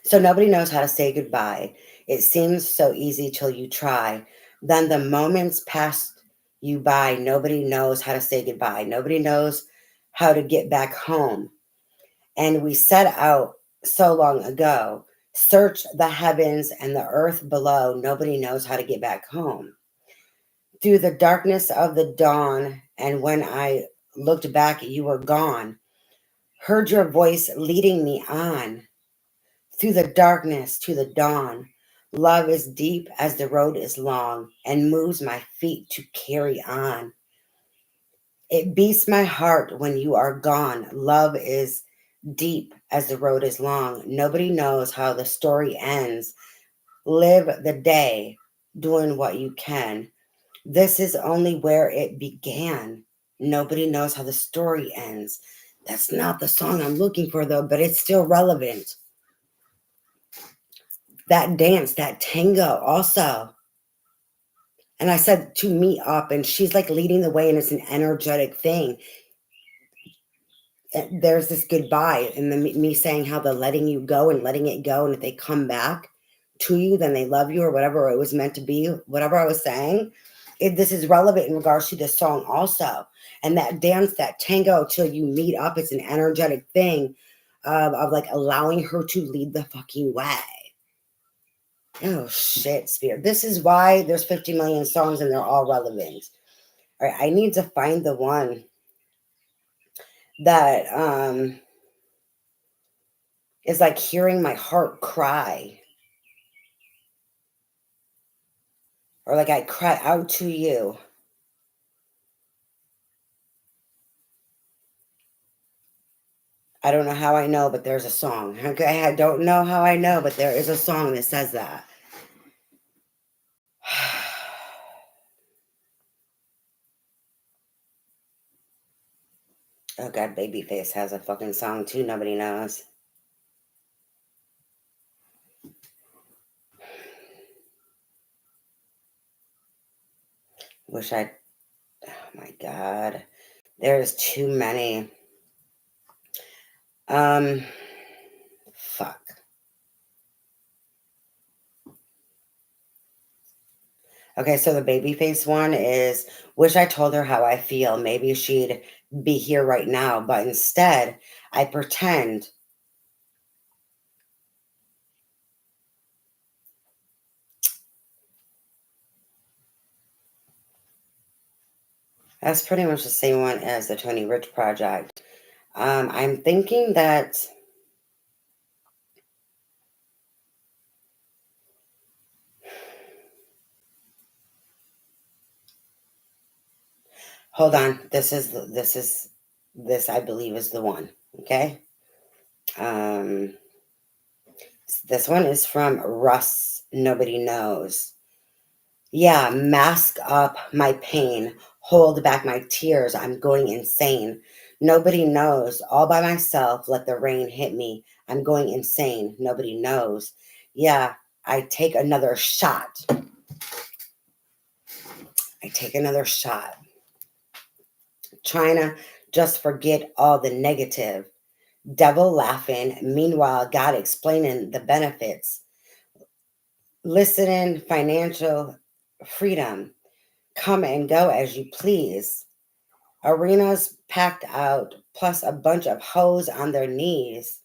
So nobody knows how to say goodbye. It seems so easy till you try. Then the moments pass you by. Nobody knows how to say goodbye. Nobody knows how to get back home. And we set out so long ago. Search the heavens and the earth below. Nobody knows how to get back home. Through the darkness of the dawn, and when I looked back, you were gone. Heard your voice leading me on. Through the darkness to the dawn, love is deep as the road is long and moves my feet to carry on. It beats my heart when you are gone. Love is deep as the road is long. Nobody knows how the story ends. Live the day doing what you can. This is only where it began. Nobody knows how the story ends. That's not the song I'm looking for, though, but it's still relevant. That dance, that tango also. And I said to meet up, and she's like leading the way, and it's an energetic thing. There's this goodbye, and then me saying how the letting you go and letting it go, and if they come back to you, then they love you, or whatever it was meant to be, whatever I was saying. This is relevant in regards to this song also. And that dance, that tango till you meet up, it's an energetic thing of like allowing her to lead the fucking way. Oh shit, Spirit. This is why there's 50 million songs and they're all relevant. All right, I need to find the one that is like hearing my heart cry. Or like I cry out to you. I don't know how I know, but there's a song. Okay, I don't know how I know, but there is a song that says that. Oh God, Babyface has a fucking song too. Nobody knows. Wish I. Oh my God, there's too many. Fuck. Okay, so the Babyface one is wish I told her how I feel. Maybe she'd be here right now, but instead I pretend. That's pretty much the same one as the Tony Rich Project. I'm thinking that. Hold on. This I believe is the one. Okay. This one is from Russ. Nobody knows. Yeah, mask up my pain, hold back my tears. I'm going insane. Nobody knows. All by myself, let the rain hit me. I'm going insane. Nobody knows. Yeah, I take another shot. I take another shot. Trying to just forget all the negative. Devil laughing. Meanwhile, God explaining the benefits. Listening, financial freedom. Come and go as you please. Arenas packed out, plus a bunch of hoes on their knees.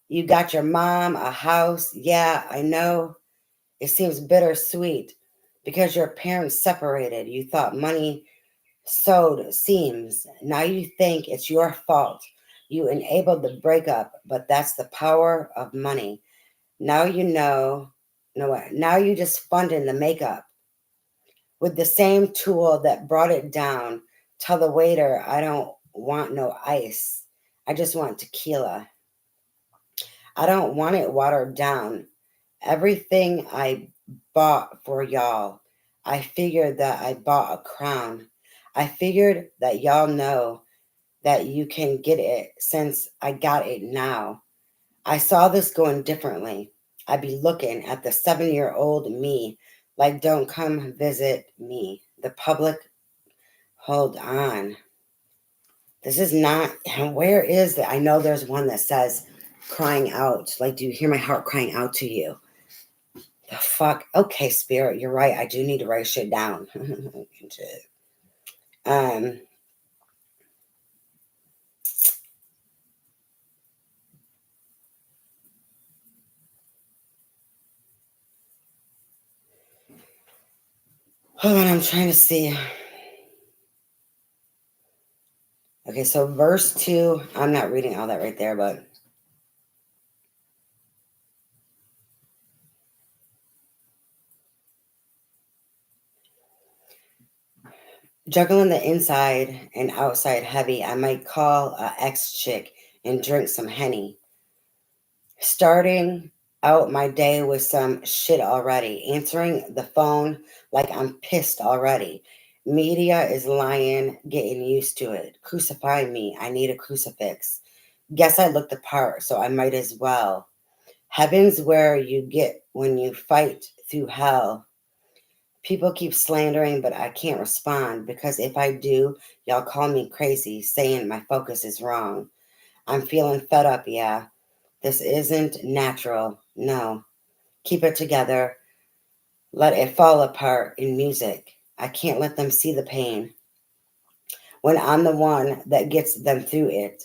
You got your mom, a house. Yeah, I know. It seems bittersweet because your parents separated. You thought money sewed seams. Now you think it's your fault. You enabled the breakup, but that's the power of money. Now you know, no what? Now you just funding the makeup with the same tool that brought it down. Tell the waiter I don't want no ice. I just want tequila. I don't want it watered down. Everything I bought for y'all, I figured that I bought a crown. I figured that y'all know that you can get it since I got it now. I saw this going differently. I'd be looking at the 7-year-old me like, don't come visit me. The public, hold on. This is not, where is it? I know there's one that says crying out. Like, do you hear my heart crying out to you? The fuck? Okay, Spirit, you're right. I do need to write shit down. um, Hold on, I'm trying to see. Okay, so verse 2, I'm not reading all that right there, but juggling the inside and outside heavy, I might call a ex-chick and drink some Henny. Starting out my day with some shit already. Answering the phone like I'm pissed already. Media is lying, getting used to it. Crucify me, I need a crucifix. Guess I look the part, so I might as well. Heaven's where you get when you fight through hell. People keep slandering, but I can't respond because if I do, y'all call me crazy, saying my focus is wrong. I'm feeling fed up, yeah. This isn't natural. No. Keep it together. Let it fall apart in music. I can't let them see the pain when I'm the one that gets them through it.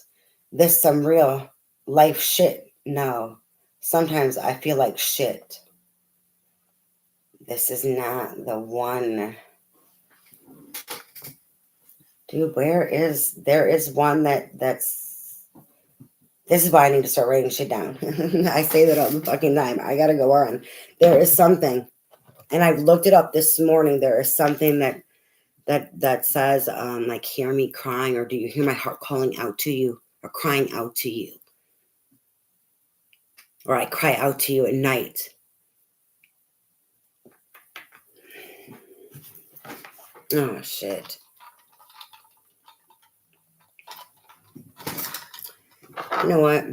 This some real life shit. No. Sometimes I feel like shit. This is not the one. Dude, there is one that's this is why I need to start writing shit down. I say that all the fucking time. I gotta go on. There is something, and I've looked it up this morning. There is something that says like, hear me crying, or do you hear my heart calling out to you, or crying out to you, or I cry out to you at night. Oh shit. You know what?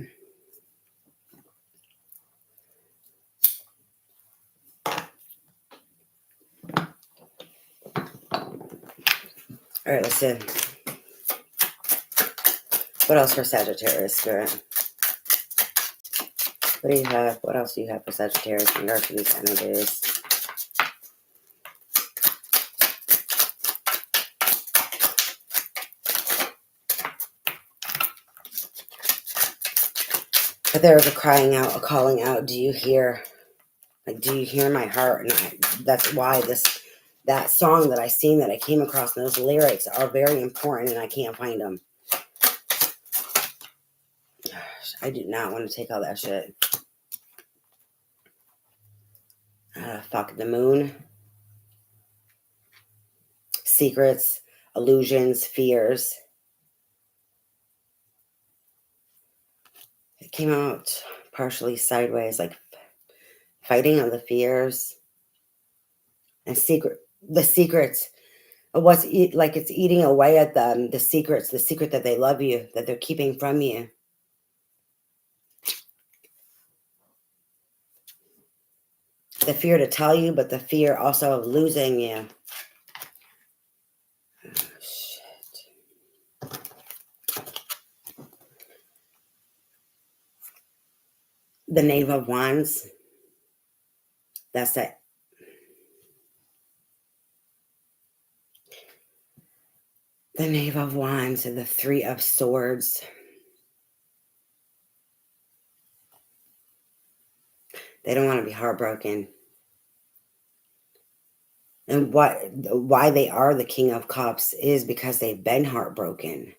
All right, let's see. What else for Sagittarius, Spirit? What do you have? What else do you have for Sagittarius in regard to these energies? But there was a crying out, a calling out. Do you hear? Like, do you hear my heart? And that's why that song that I sing, that I came across, and those lyrics are very important, and I can't find them. Gosh, I do not want to take all that shit. Fuck the moon. Secrets, illusions, fears. It came out partially sideways, like fighting on the fears and the secrets of what's like it's eating away at them. The secret that they love you, that they're keeping from you. The fear to tell you, but the fear also of losing you. Oh, shit. The Knave of Wands. That's it. The Knave of Wands and the Three of Swords. They don't want to be heartbroken. And why they are the King of Cups is because they've been heartbroken.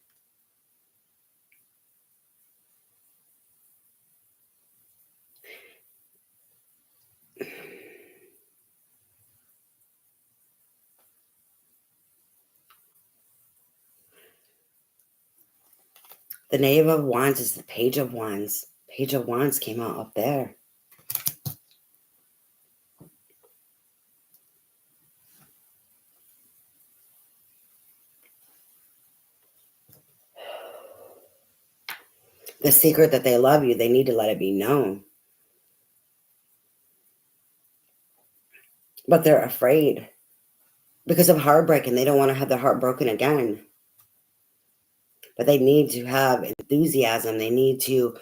The Knave of Wands is the Page of Wands. Page of Wands came out up there. The secret that they love you, they need to let it be known. But they're afraid because of heartbreak, and they don't want to have their heart broken again. But they need to have enthusiasm. They need to...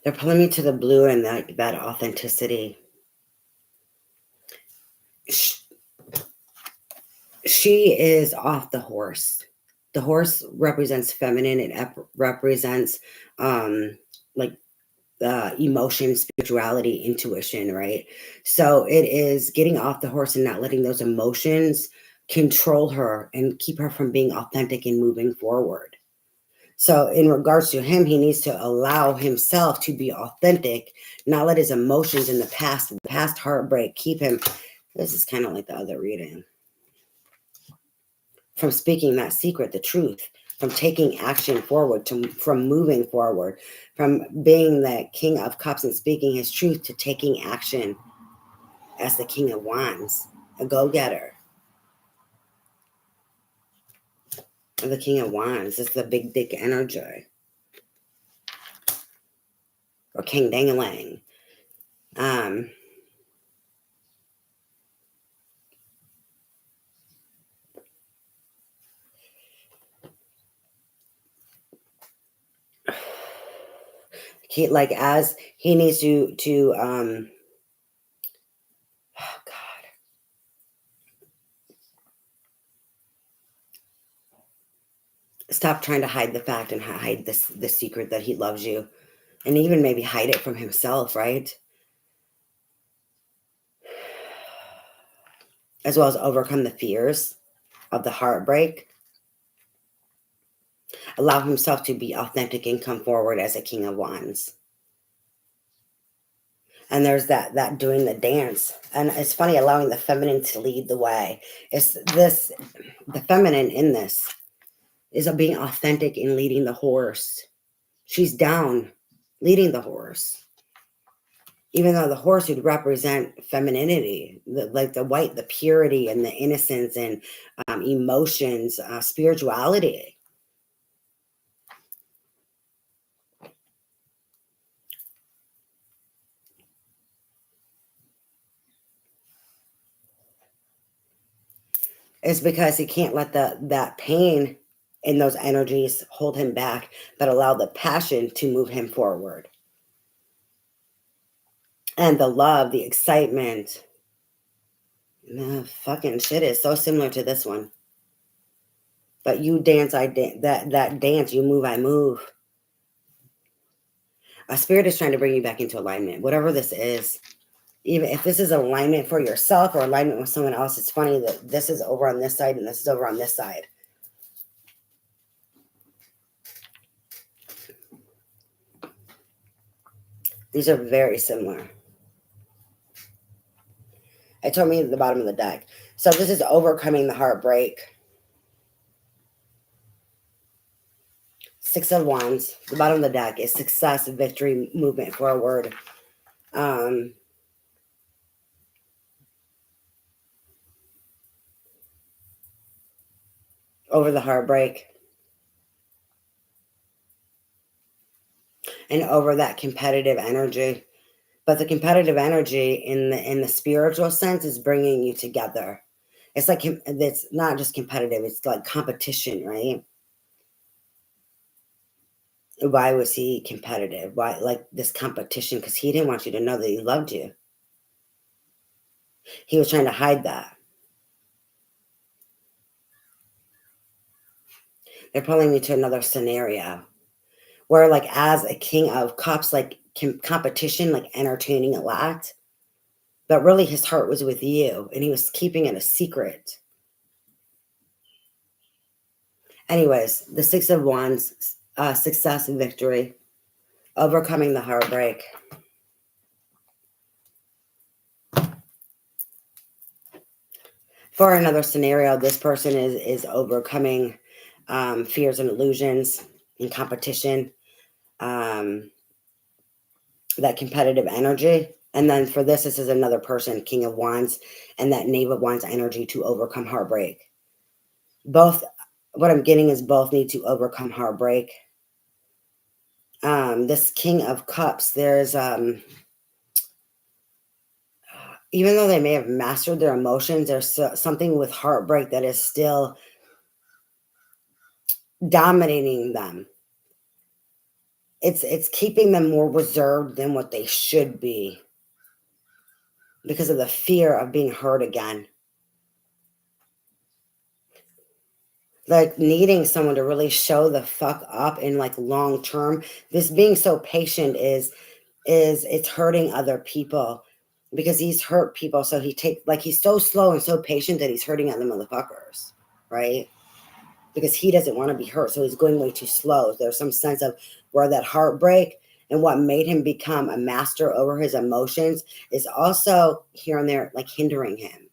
They're pulling me to the blue and that authenticity. She is off the horse. The horse represents feminine. It represents like emotion, spirituality, intuition, right? So it is getting off the horse and not letting those emotions control her and keep her from being authentic and moving forward. So in regards to him, he needs to allow himself to be authentic, not let his emotions in the past heartbreak keep him. This is kind of like the other reading. From speaking that secret, the truth, from taking action forward, from moving forward, from being the King of Cups and speaking his truth to taking action as the King of Wands, a go-getter. The King of Wands is the big dick energy. Or King Dangalang. Like as he needs to oh God. Stop trying to hide the fact and hide the secret that he loves you. And even maybe hide it from himself, right? As well as overcome the fears of the heartbreak. Allow himself to be authentic and come forward as a King of Wands. And there's that doing the dance. And it's funny, allowing the feminine to lead the way. It's this, the feminine in this is being authentic in leading the horse. She's down leading the horse. Even though the horse would represent femininity, like the white, the purity and the innocence and emotions, spirituality. Is because he can't let that pain and those energies hold him back, but allow the passion to move him forward. And the love, the excitement. The fucking shit is so similar to this one. But you dance, I dance. That dance, you move, I move. A spirit is trying to bring you back into alignment. Whatever this is. Even if this is alignment for yourself or alignment with someone else, it's funny that this is over on this side and this is over on this side. These are very similar. It told me at the bottom of the deck. So this is overcoming the heartbreak. Six of Wands. The bottom of the deck is success, victory, movement forward. Over the heartbreak. And over that competitive energy. But the competitive energy in the spiritual sense is bringing you together. It's like, it's not just competitive, it's like competition, right? Why was he competitive? Why, like this competition? Because he didn't want you to know that he loved you. He was trying to hide that. They're pulling me to another scenario where like as a king of cups, like competition, like entertaining a lot, but really his heart was with you and he was keeping it a secret. Anyways, the Six of Wands, success and victory, overcoming the heartbreak. For another scenario, this person is overcoming fears and illusions and competition, that competitive energy. And then for this is another person, King of Wands, and that Knave of Wands energy to overcome heartbreak. Both, what I'm getting is both need to overcome heartbreak. This King of Cups, there's even though they may have mastered their emotions, there's something with heartbreak that is still dominating them. It's keeping them more reserved than what they should be because of the fear of being hurt again. Like needing someone to really show the fuck up in like long term. This being so patient is it's hurting other people because he's hurt people. So he's so slow and so patient that he's hurting other motherfuckers, right? Because he doesn't want to be hurt. So he's going way too slow. There's some sense of where that heartbreak and what made him become a master over his emotions is also here and there, like hindering him.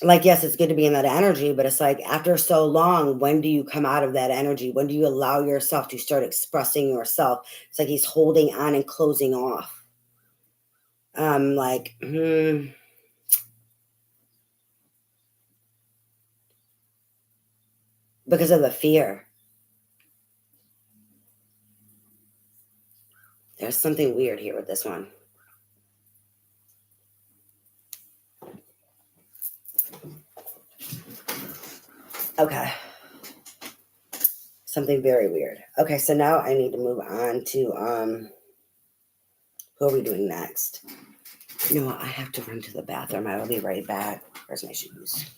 Like, yes, it's good to be in that energy, but it's like after so long, when do you come out of that energy? When do you allow yourself to start expressing yourself? It's like he's holding on and closing off. Like, because of the fear. There's something weird here with this one. Okay. Something very weird. Okay, so now I need to move on to who are we doing next? You know what? I have to run to the bathroom. I will be right back. Where's my shoes?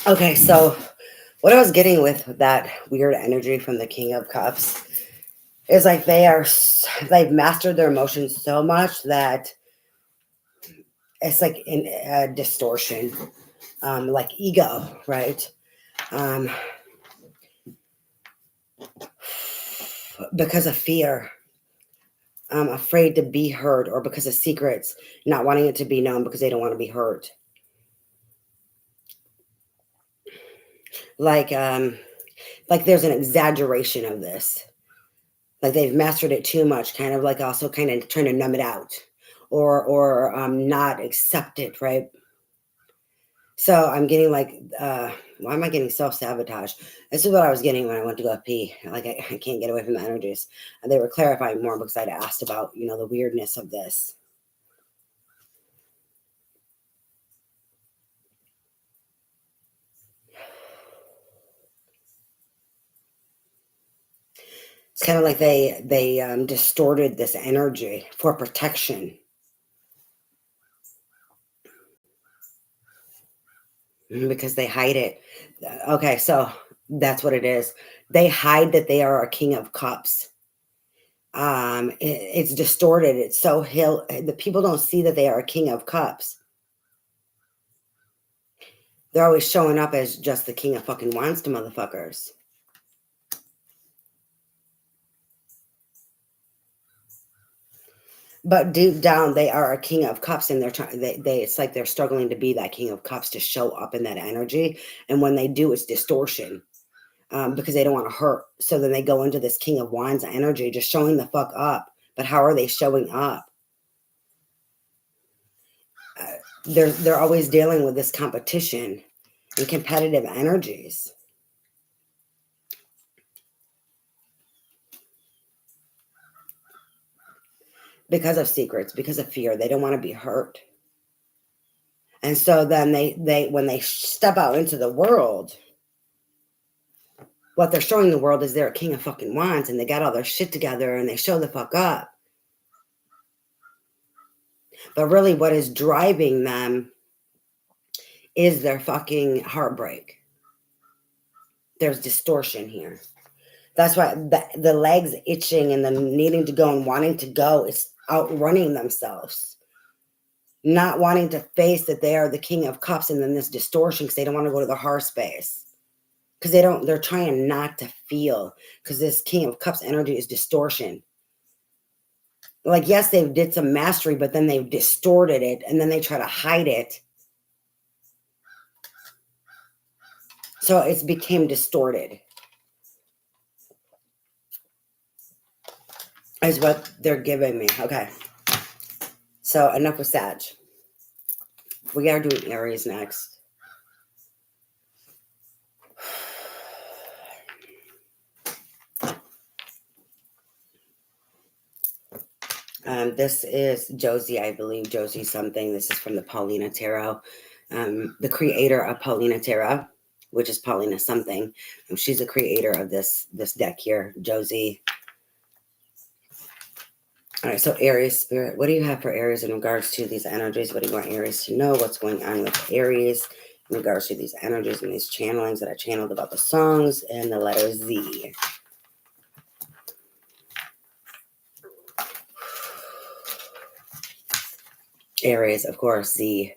Okay, so what I was getting with that weird energy from the King of Cups is like they've mastered their emotions so much that it's like in a distortion, like ego, right? Um, because of fear, afraid to be hurt, or because of secrets, not wanting it to be known because they don't want to be hurt. Like, like there's an exaggeration of this. Like they've mastered it too much, kind of like also kind of trying to numb it out, or not accept it, right? So I'm getting like, why am I getting self-sabotage? This is what I was getting when I went to go pee. Like I can't get away from the energies. And they were clarifying more because I'd asked about, the weirdness of this. It's kind of like they distorted this energy for protection. Because they hide it. Okay, so that's what it is. They hide that they are a king of cups. It's distorted. It's so the people don't see that they are a king of cups. They're always showing up as just the king of fucking wands to motherfuckers. But deep down, they are a king of cups, and they're trying. It's like they're struggling to be that king of cups to show up in that energy. And when they do, it's distortion, because they don't want to hurt. So then they go into this king of wands energy, just showing the fuck up. But how are they showing up? They're always dealing with this competition and competitive energies. Because of secrets, because of fear. They don't want to be hurt. And so then they when they step out into the world, what they're showing the world is they're a king of fucking wands, and they got all their shit together, and they show the fuck up. But really what is driving them is their fucking heartbreak. There's distortion here. That's why the legs itching and the needing to go and wanting to go is outrunning themselves. Not wanting to face that they are the king of cups, and then this distortion because they don't want to go to the heart space. Because they're trying not to feel, because this king of cups energy is distortion. Like, yes, they did some mastery, but then they've distorted it, and then they try to hide it. So it's became distorted. Is what they're giving me. Okay. So enough with Sag. We are doing Aries next. This is Josie, I believe. Josie something. This is from the Paulina Tarot. The creator of Paulina Tarot, which is Paulina something. She's the creator of this deck here, Josie. All right, so Aries spirit, what do you have for Aries in regards to these energies? What do you want Aries to know? What's going on with Aries in regards to these energies and these channelings that I channeled about the songs and the letter Z? Aries, of course, Z.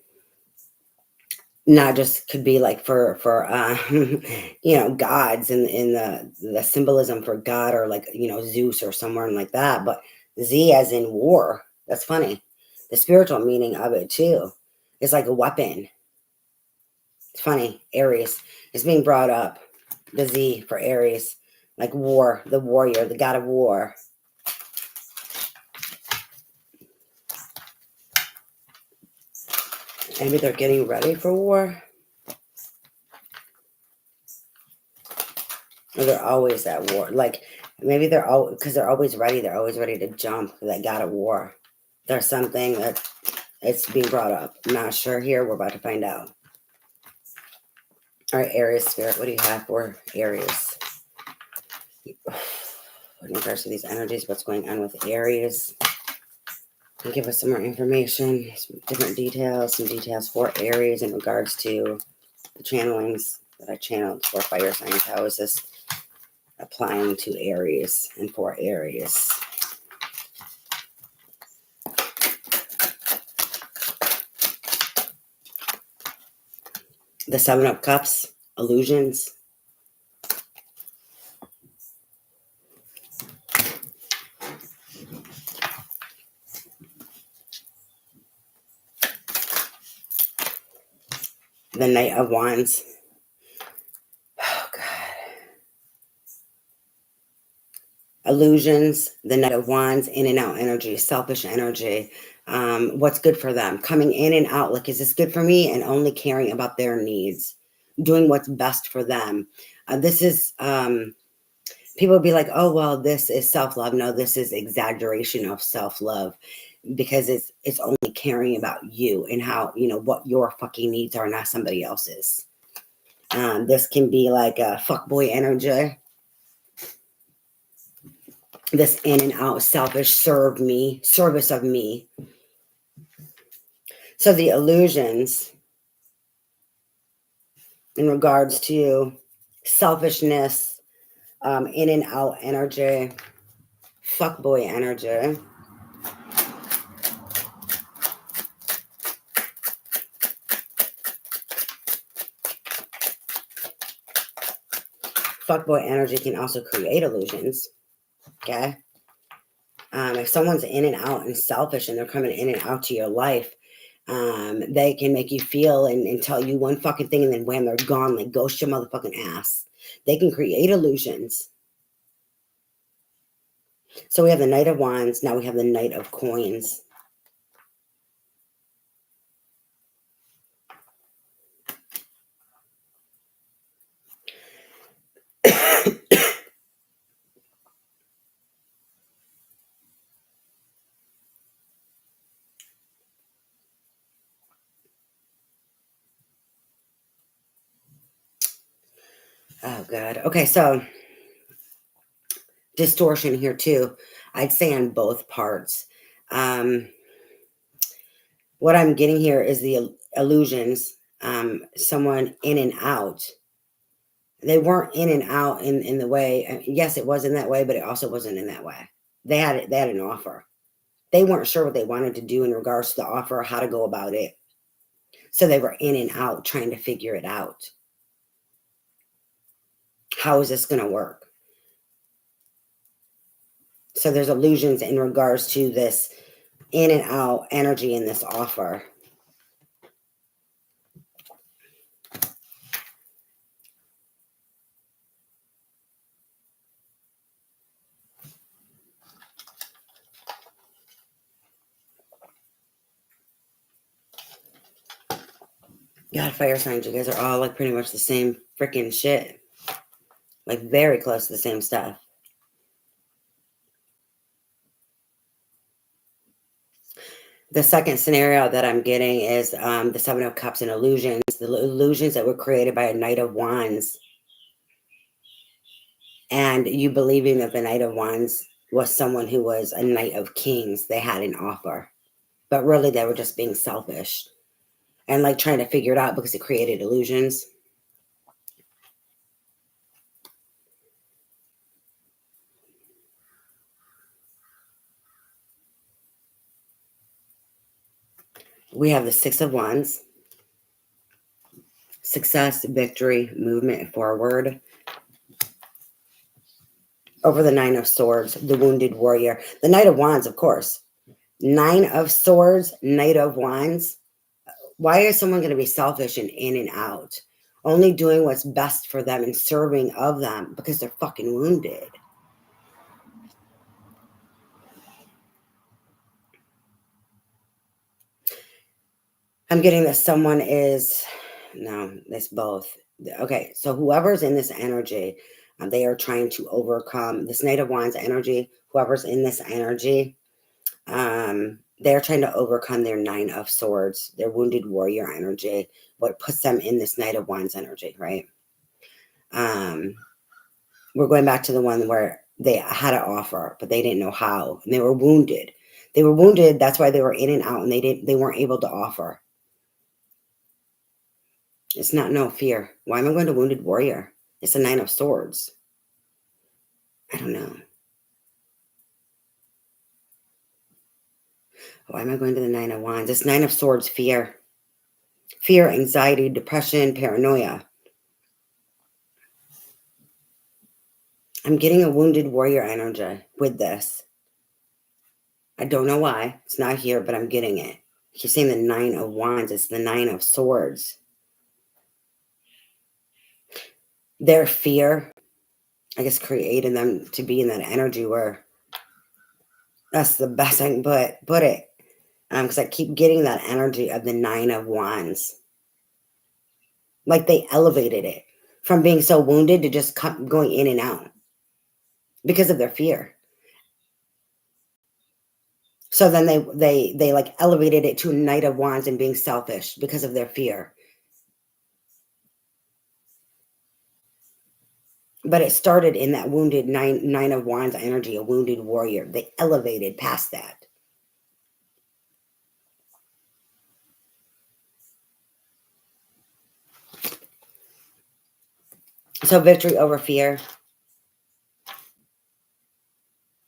Not just could be like for you know, gods in the symbolism for God, or like, you know, Zeus or somewhere like that, but Z as in war. That's funny. The spiritual meaning of it too is like a weapon. It's funny. Aries is being brought up. The Z for Aries, like war, the warrior, the god of war. Maybe they're getting ready for war. Or they're always at war. Like, maybe they're all, because they're always ready. They're always ready to jump. That god of war. There's something that it's being brought up. I'm not sure here. We're about to find out. All right, Aries spirit. What do you have for Aries? In regards to these energies, what's going on with Aries? Give us some more information, some different details, some details for Aries in regards to the channelings that I channeled for fire signs. How is this applying to Aries and for Aries? The Seven of Cups, illusions. The Knight of Wands. Oh, God. Illusions, the Knight of Wands, in and out energy, selfish energy. What's good for them? Coming in and out. Like, is this good for me? And only caring about their needs. Doing what's best for them. This is... people will be like, oh, well, this is self-love. No, this is exaggeration of self-love, because it's only caring about you and how, you know, what your fucking needs are, not somebody else's. This can be like a fuckboy energy. this in and out selfish service of me. So the illusions in regards to selfishness, in and out energy, fuckboy energy. Fuckboy energy can also create illusions. Okay. If someone's in and out and selfish and they're coming in and out to your life, they can make you feel and tell you one fucking thing and then wham, they're gone, like ghost your motherfucking ass. They can create illusions. So we have the Knight of Wands. Now we have the Knight of Coins. Oh, God. Okay, so distortion here too. I'd say on both parts. What I'm getting here is the illusions. Someone in and out. They weren't in and out in the way. Yes, it was in that way, but it also wasn't in that way. They had an offer. They weren't sure what they wanted to do in regards to the offer, how to go about it. So they were in and out trying to figure it out. How is this going to work? So there's illusions in regards to this in and out energy in this offer. God, fire signs, you guys are all like pretty much the same freaking shit. Like very close to the same stuff. The second scenario that I'm getting is the Seven of Cups and illusions. The illusions that were created by a Knight of Wands. And you believing that the Knight of Wands was someone who was a Knight of Kings. They had an offer. But really they were just being selfish. And like trying to figure it out because it created illusions. We have the Six of Wands. Success, victory, movement forward. Over the Nine of Swords, the wounded warrior. The Knight of Wands, of course. Nine of Swords, Knight of Wands. Why is someone going to be selfish and in and out? Only doing what's best for them and serving of them because they're fucking wounded. I'm getting that someone is, no, it's both. Okay, so whoever's in this energy, they are trying to overcome this Knight of Wands energy. Whoever's in this energy, they're trying to overcome their Nine of Swords, their wounded warrior energy, what puts them in this Knight of Wands energy, right? We're going back to the one where they had an offer, but they didn't know how, and they were wounded. They were wounded. That's why they were in and out, and they weren't able to offer. It's not no fear. Why am I going to wounded warrior? It's a Nine of Swords. I don't know. Why am I going to the Nine of Wands? It's Nine of Swords, fear. Fear, anxiety, depression, paranoia. I'm getting a wounded warrior energy with this. I don't know why. It's not here, but I'm getting it. She's saying the Nine of Wands. It's the Nine of Swords. Their fear, I guess, created them to be in that energy where that's the best I can put it. Because I keep getting that energy of the Nine of Wands. Like they elevated it from being so wounded to just going in and out because of their fear. So then they like elevated it to a Knight of Wands and being selfish because of their fear. But it started in that wounded nine of wands energy, a wounded warrior. They elevated past that. So victory over fear,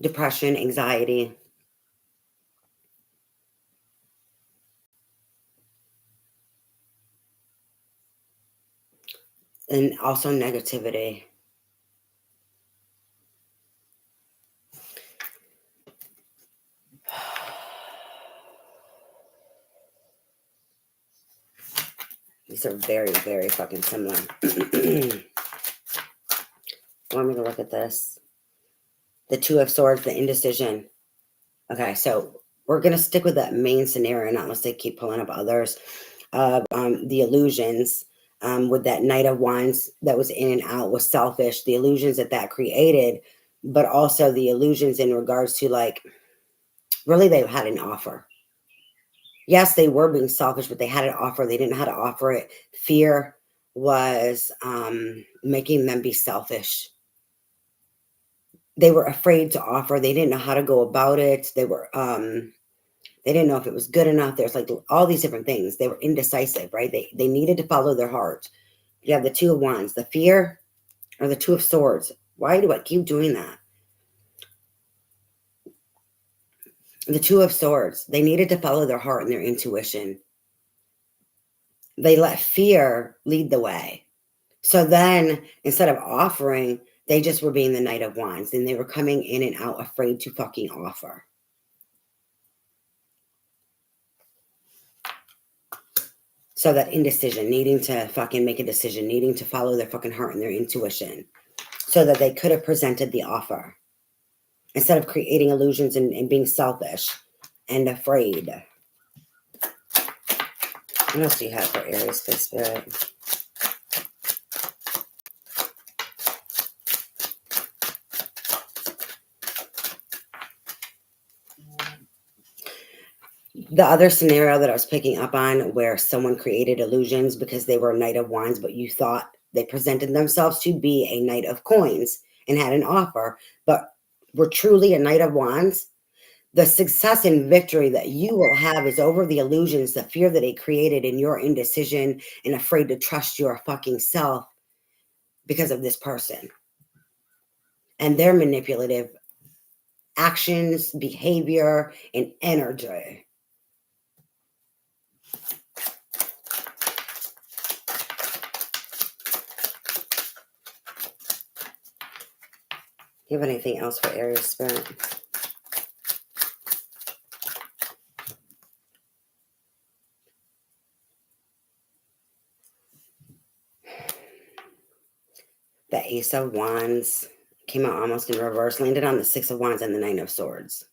depression, anxiety. And also negativity. These are very, very fucking similar. Want me to look at this? The Two of Swords, the indecision. Okay, so we're going to stick with that main scenario, not unless they keep pulling up others. The illusions with that Knight of Wands that was in and out was selfish. The illusions that created, but also the illusions in regards to, like, really they had an offer. Yes, they were being selfish, but they had an offer. They didn't know how to offer it. Fear was making them be selfish. They were afraid to offer. They didn't know how to go about it. They didn't know if it was good enough. There's like all these different things. They were indecisive, right? They needed to follow their heart. You have the Two of Wands, the fear, or the Two of Swords. Why do I keep doing that? The Two of Swords. They needed to follow their heart and their intuition. They let fear lead the way. So then, instead of offering, they just were being the Knight of Wands, and they were coming in and out afraid to fucking offer. So that indecision, needing to fucking make a decision, needing to follow their fucking heart and their intuition, so that they could have presented the offer instead of creating illusions and being selfish and afraid. What else do you have for Aries, Fifth Spirit? The other scenario that I was picking up on, where someone created illusions because they were a Knight of Wands, but you thought they presented themselves to be a Knight of Coins and had an offer, but were truly a Knight of Wands. The success and victory that you will have is over the illusions, the fear that it created in your indecision and afraid to trust your fucking self because of this person and their manipulative actions, behavior, and energy. Do you have anything else for Aries, Spirit? The Ace of Wands came out almost in reverse, landed on the Six of Wands and the Nine of Swords.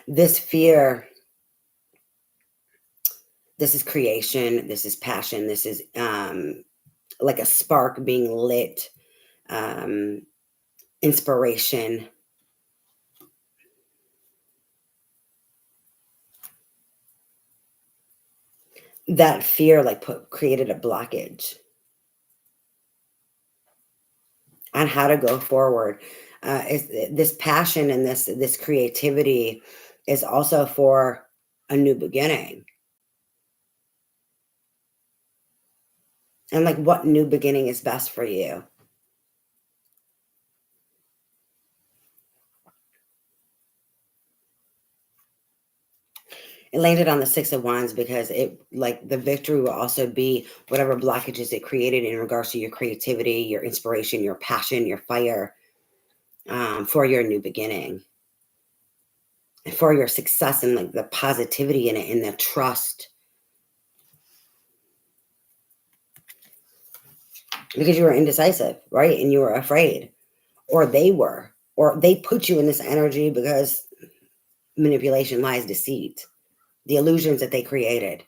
This fear, this is creation, this is passion, this is like a spark being lit, inspiration. That fear like created a blockage on how to go forward. This passion and this creativity is also for a new beginning. And like, what new beginning is best for you? It landed on the Six of Wands because it, like, the victory will also be whatever blockages it created in regards to your creativity, your inspiration, your passion, your fire, for your new beginning, and for your success, and like the positivity in it and the trust. Because you were indecisive, right? And you were afraid, or they put you in this energy because manipulation, lies, deceit, the illusions that they created.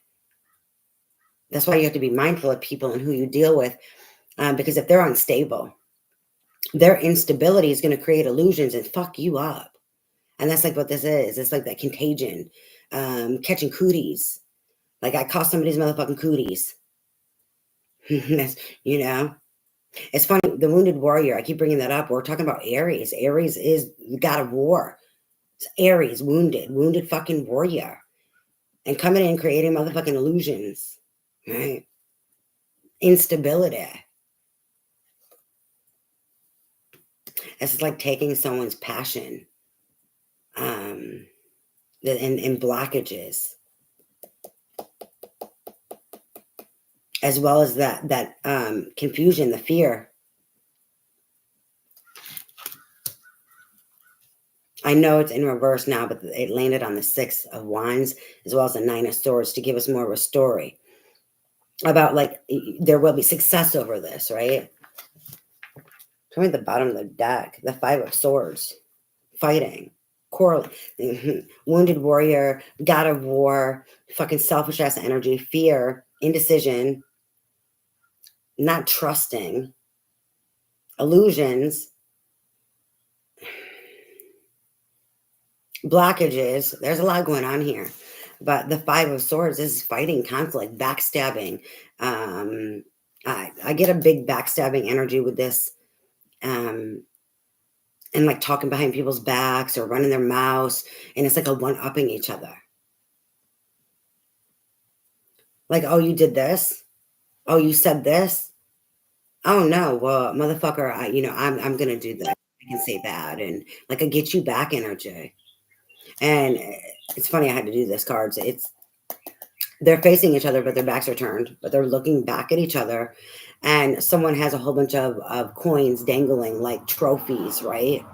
That's why you have to be mindful of people and who you deal with, because if they're unstable, their instability is going to create illusions and fuck you up. And that's like what this is. It's like that contagion. catching cooties. Like I caught somebody's motherfucking cooties. That's, it's funny. The wounded warrior, I keep bringing that up. We're talking about Aries. Aries is the god of war. It's Aries, wounded fucking warrior. And coming in, creating motherfucking illusions, right? Instability. It's like taking someone's passion and blockages, as well as that confusion, the fear. I know it's in reverse now, but it landed on the 6 of Wands as well as the 9 of Swords to give us more of a story about like there will be success over this, right? Show me the bottom of the deck, the 5 of Swords, fighting, wounded warrior, god of war, fucking selfish ass energy, fear, indecision, not trusting, illusions, blockages. There's a lot going on here. But the 5 of Swords is fighting, conflict, backstabbing. I get a big backstabbing energy with this. And like talking behind people's backs or running their mouths. And it's like a one-upping each other. Like, oh, you did this? Oh, you said this? Oh no, well, motherfucker, I'm gonna do that. I can say that. And like a get you back energy. And it's funny, I had to do this cards. They're facing each other, but their backs are turned, but they're looking back at each other. And someone has a whole bunch of coins dangling like trophies, right?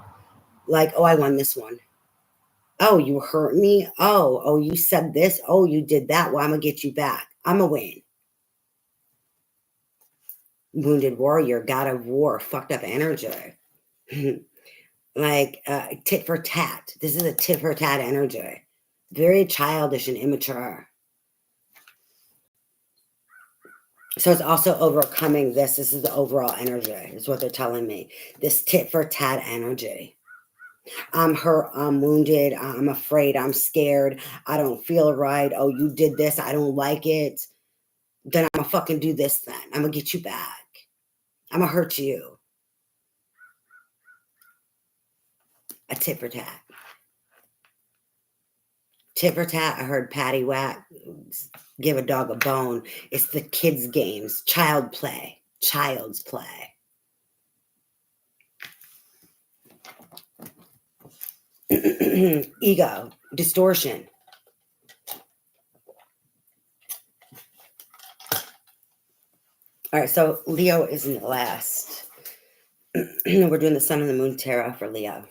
Like, oh, I won this one. Oh, you hurt me? Oh, you said this? Oh, you did that? Well, I'm going to get you back. I'm going to win. Wounded warrior, god of war, fucked up energy. Like tit for tat. This is a tit for tat energy. Very childish and immature. So it's also overcoming this. This is the overall energy, is what they're telling me. This tit for tat energy. I'm hurt, I'm wounded, I'm afraid, I'm scared, I don't feel right. Oh, you did this, I don't like it. Then I'm gonna fucking do this then. I'm gonna get you back. I'm gonna hurt you. A tit for tat. Tit for tat, I heard Patty Whack give a dog a bone. It's the kids' games, child play, child's play. Ego, distortion. All right, so Leo is in the last. We're doing the Sun and the Moon Tarot for Leo.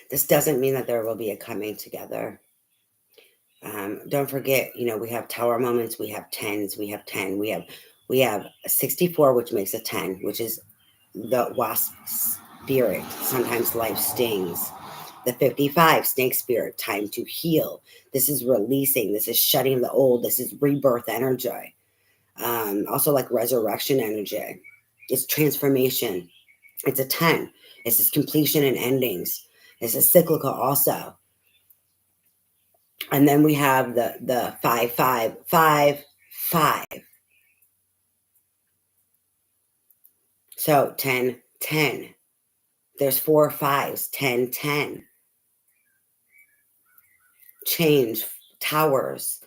This doesn't mean that there will be a coming together. Don't forget, we have tower moments, we have tens, we have 10, we have a 64, which makes a 10, which is the wasp spirit. Sometimes life stings. The 55, snake spirit, time to heal. This is releasing. This is shutting the old. This is rebirth energy. Also like resurrection energy. It's transformation. It's a 10. It's this completion and endings. It's a cyclical also. And then we have the 5, 5, 5, 5. So 10, 10. There's 4 5s, 10, 10. Change, towers,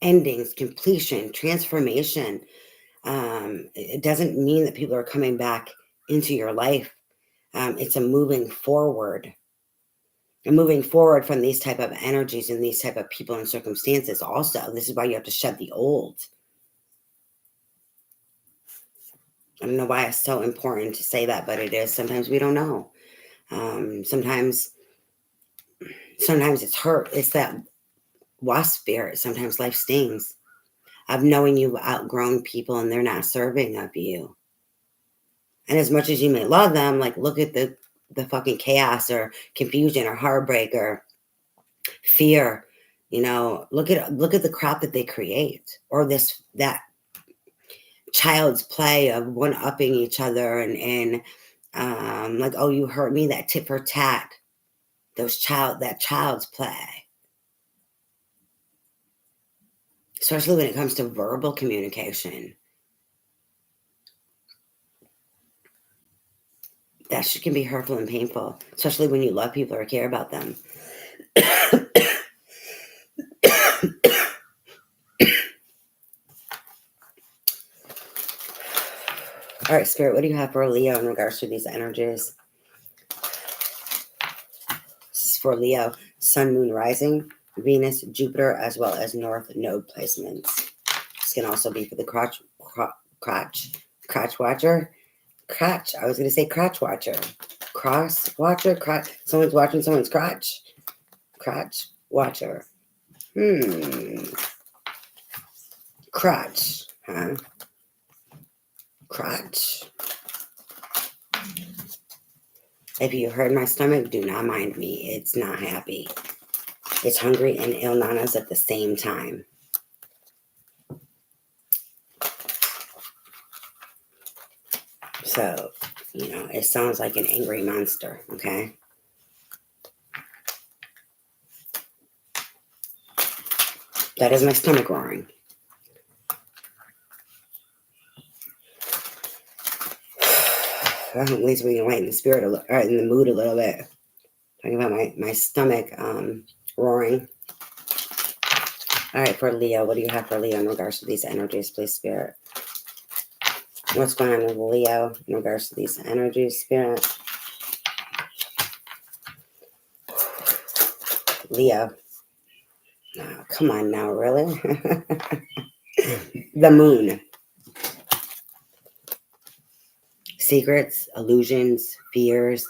endings, completion, transformation. It doesn't mean that people are coming back into your life. It's a moving forward. And moving forward from these type of energies and these type of people and circumstances also. This is why you have to shed the old. I don't know why it's so important to say that, but it is. Sometimes we don't know. Sometimes it's hurt. It's that wasp spirit. Sometimes life stings of knowing you've outgrown people and they're not serving of you. And as much as you may love them, like look at the fucking chaos or confusion or heartbreak or fear Look at the crap that they create, or that child's play of one upping each other, and like, oh, you hurt me, that tit for tat, that child's play, especially when it comes to verbal communication. That shit can be hurtful and painful, especially when you love people or care about them. All right, Spirit, what do you have for Leo in regards to these energies? This is for Leo, Sun, Moon, Rising, Venus, Jupiter, as well as North Node placements. This can also be for the crotch watcher. I was going to say crotch watcher. Cross watcher? Someone's watching someone's crotch. Crotch watcher. Crotch, huh? Crotch. If you heard my stomach, do not mind me. It's not happy. It's hungry and ill nanas at the same time. So, it sounds like an angry monster, okay? That is my stomach roaring. Well, at least we can lighten the spirit in the mood a little bit. Talking about my stomach roaring. All right, for Leo, what do you have for Leo in regards to these energies, please, Spirit? What's going on with Leo in regards to these energies, Spirit? Leo. Oh, come on now, really? The moon. Secrets, illusions, fears.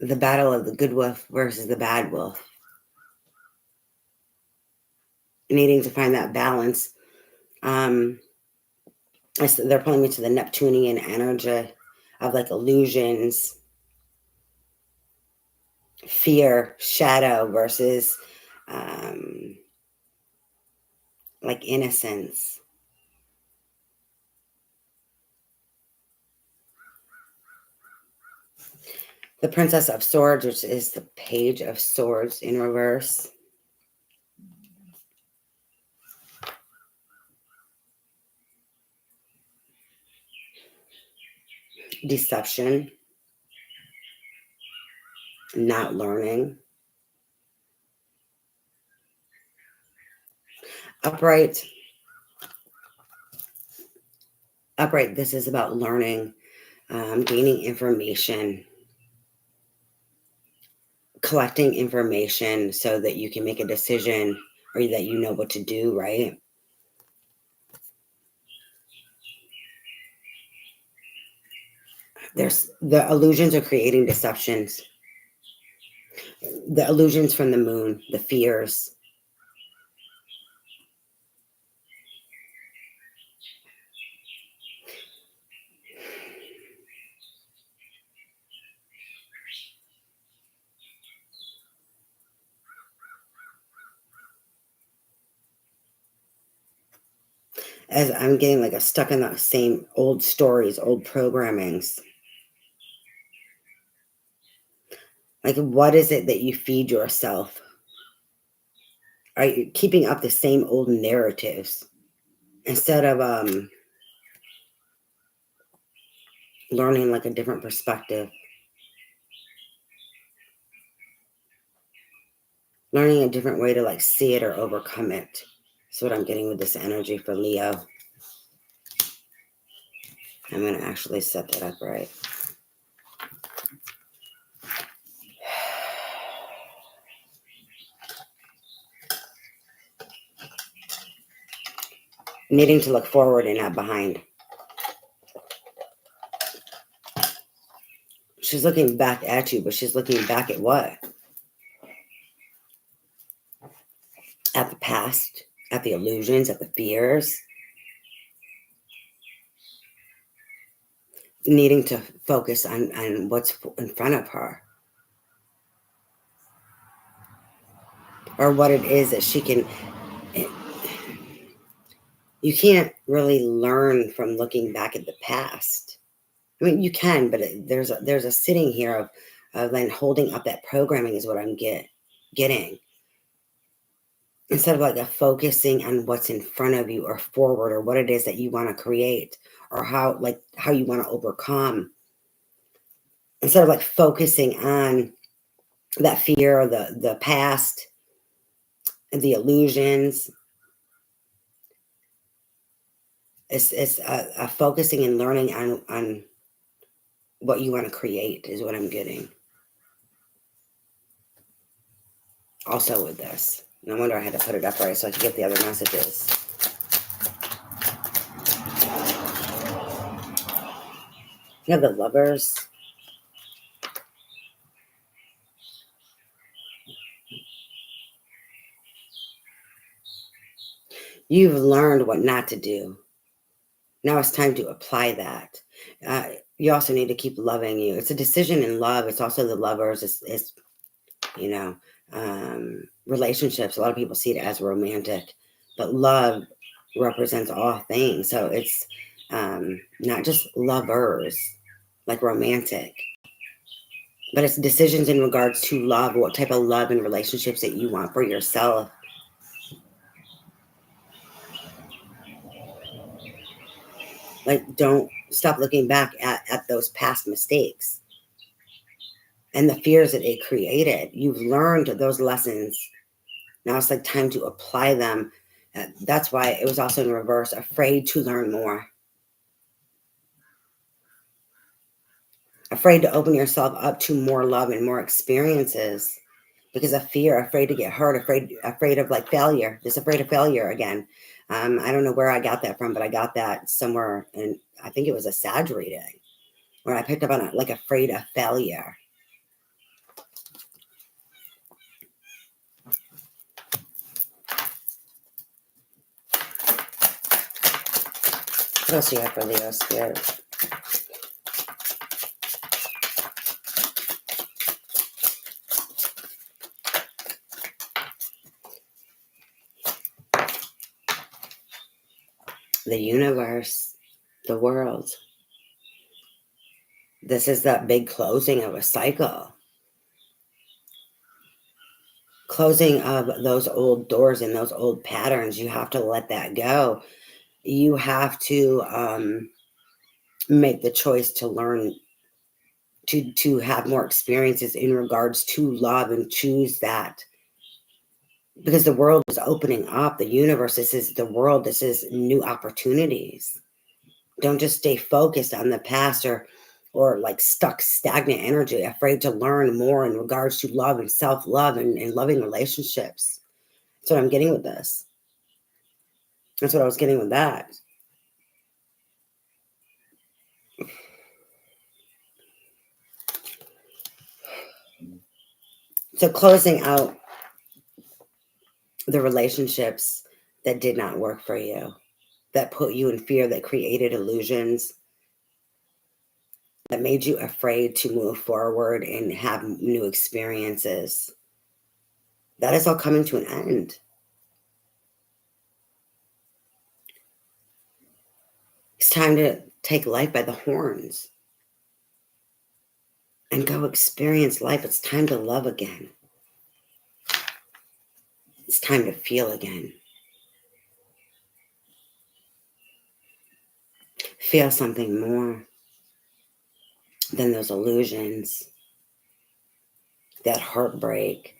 The battle of the good wolf versus the bad wolf. Needing to find that balance. They're pulling me to the Neptunian energy of like illusions, fear, shadow versus like innocence. The Princess of Swords, which is the Page of Swords in reverse. Deception. Not learning. Upright. This is about learning, gaining information, collecting information so that you can make a decision or that you know what to do, right? The illusions are creating deceptions. The illusions from the moon, the fears. As I'm getting like stuck in the same old stories, old programmings. Like, what is it that you feed yourself? Are you keeping up the same old narratives instead of learning like a different perspective? Learning a different way to like see it or overcome it. That's what I'm getting with this energy for Leo. I'm going to actually set that up right. Needing to look forward and not behind. She's looking back at you, but she's looking back at what? At the past, at the illusions, at the fears. needing to focus on what's in front of her, or what it is that she can. You can't really learn from looking back at the past. I mean, you can, but there's a sitting here of then holding up that programming is what I'm getting, instead of like a focusing on what's in front of you or forward, or what it is that you want to create, or how you want to overcome, instead of like focusing on that fear or the past and the illusions. It's a focusing and learning on what you want to create is what I'm getting also with this. No wonder I had to put it up right so I could get the other messages. You have the Lovers. You've learned what not to do. Now it's time to apply that. You also need to keep loving you. It's a decision in love. It's also the Lovers. It's you know, relationships. A lot of people see it as romantic, but love represents all things. So it's not just lovers, like romantic, but it's decisions in regards to love, what type of love and relationships that you want for yourself. Like, don't stop looking back at those past mistakes and the fears that it created. You've learned those lessons. Now it's like time to apply them. That's why it was also in reverse, afraid to learn more. Afraid to open yourself up to more love and more experiences because of fear, afraid to get hurt, afraid of like failure, just afraid of failure again. I don't know where I got that from, but I got that somewhere, and I think it was a Sag reading where I picked up on it, like afraid of failure. What else do you have for Leo Spirit? The universe, the world. This is that big closing of a cycle. Closing of those old doors and those old patterns. You have to let that go. You have to make the choice to learn to have more experiences in regards to love and choose that, because the world is opening up. The universe, this is the world, this is new opportunities. Don't just stay focused on the past, or like stuck stagnant energy, afraid to learn more in regards to love and self-love and loving relationships. That's what I'm getting with this. That's what I was getting with that. So closing out the relationships that did not work for you, that put you in fear, that created illusions, that made you afraid to move forward and have new experiences. That is all coming to an end. It's time to take life by the horns and go experience life. It's time to love again. It's time to feel again. Feel something more than those illusions, that heartbreak.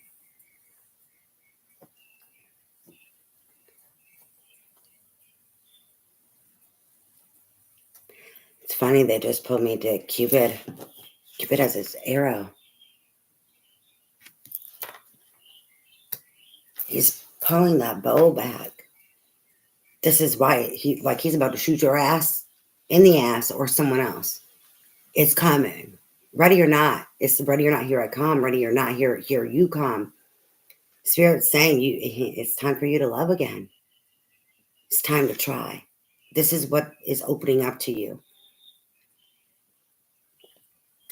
It's funny, they just pulled me to Cupid. Cupid has his arrow. He's pulling that bow back. This is why he's about to shoot your ass in the ass or someone else. It's coming. Ready or not. It's ready or not, here I come. Ready or not, here you come. Spirit's saying it's time for you to love again. It's time to try. This is what is opening up to you.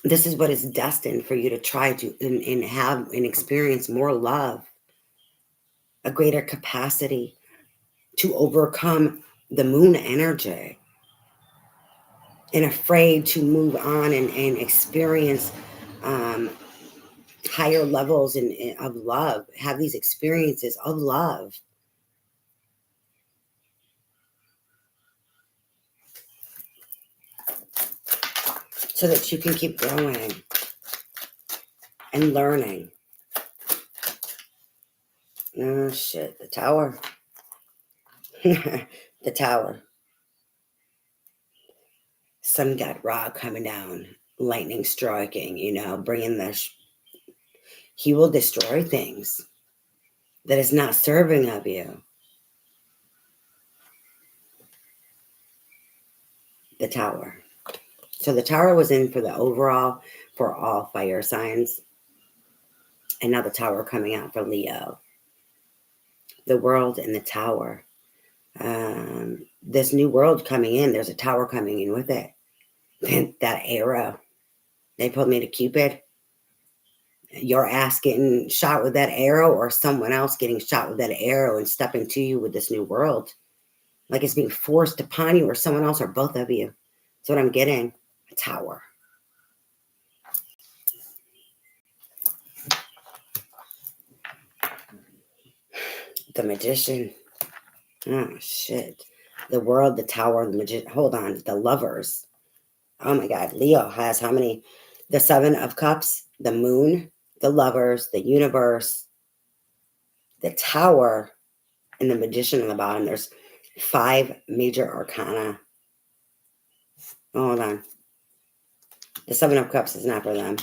This is what is destined for you to try to and have and experience more love, a greater capacity to overcome the moon energy, and afraid to move on and experience higher levels of love, have these experiences of love. So that you can keep growing and learning. Oh shit, the tower. The tower. Sun god Ra coming down, lightning striking, bringing he will destroy things that is not serving of you. The tower. So the tower was in for the overall for all fire signs. And now the tower coming out for Leo. The world and the tower. This new world coming in, there's a tower coming in with it. And that arrow. They put me to Cupid. Your ass getting shot with that arrow, or someone else getting shot with that arrow and stepping to you with this new world. Like it's being forced upon you, or someone else, or both of you. That's what I'm getting. A tower. The magician. Oh, shit. The world, the tower, the magician. Hold on. The lovers. Oh, my God. Leo has how many? The 7 of Cups, the moon, the lovers, the universe, the tower, and the magician on the bottom. There's 5 major arcana. Oh, hold on. The 7 of Cups is not for them.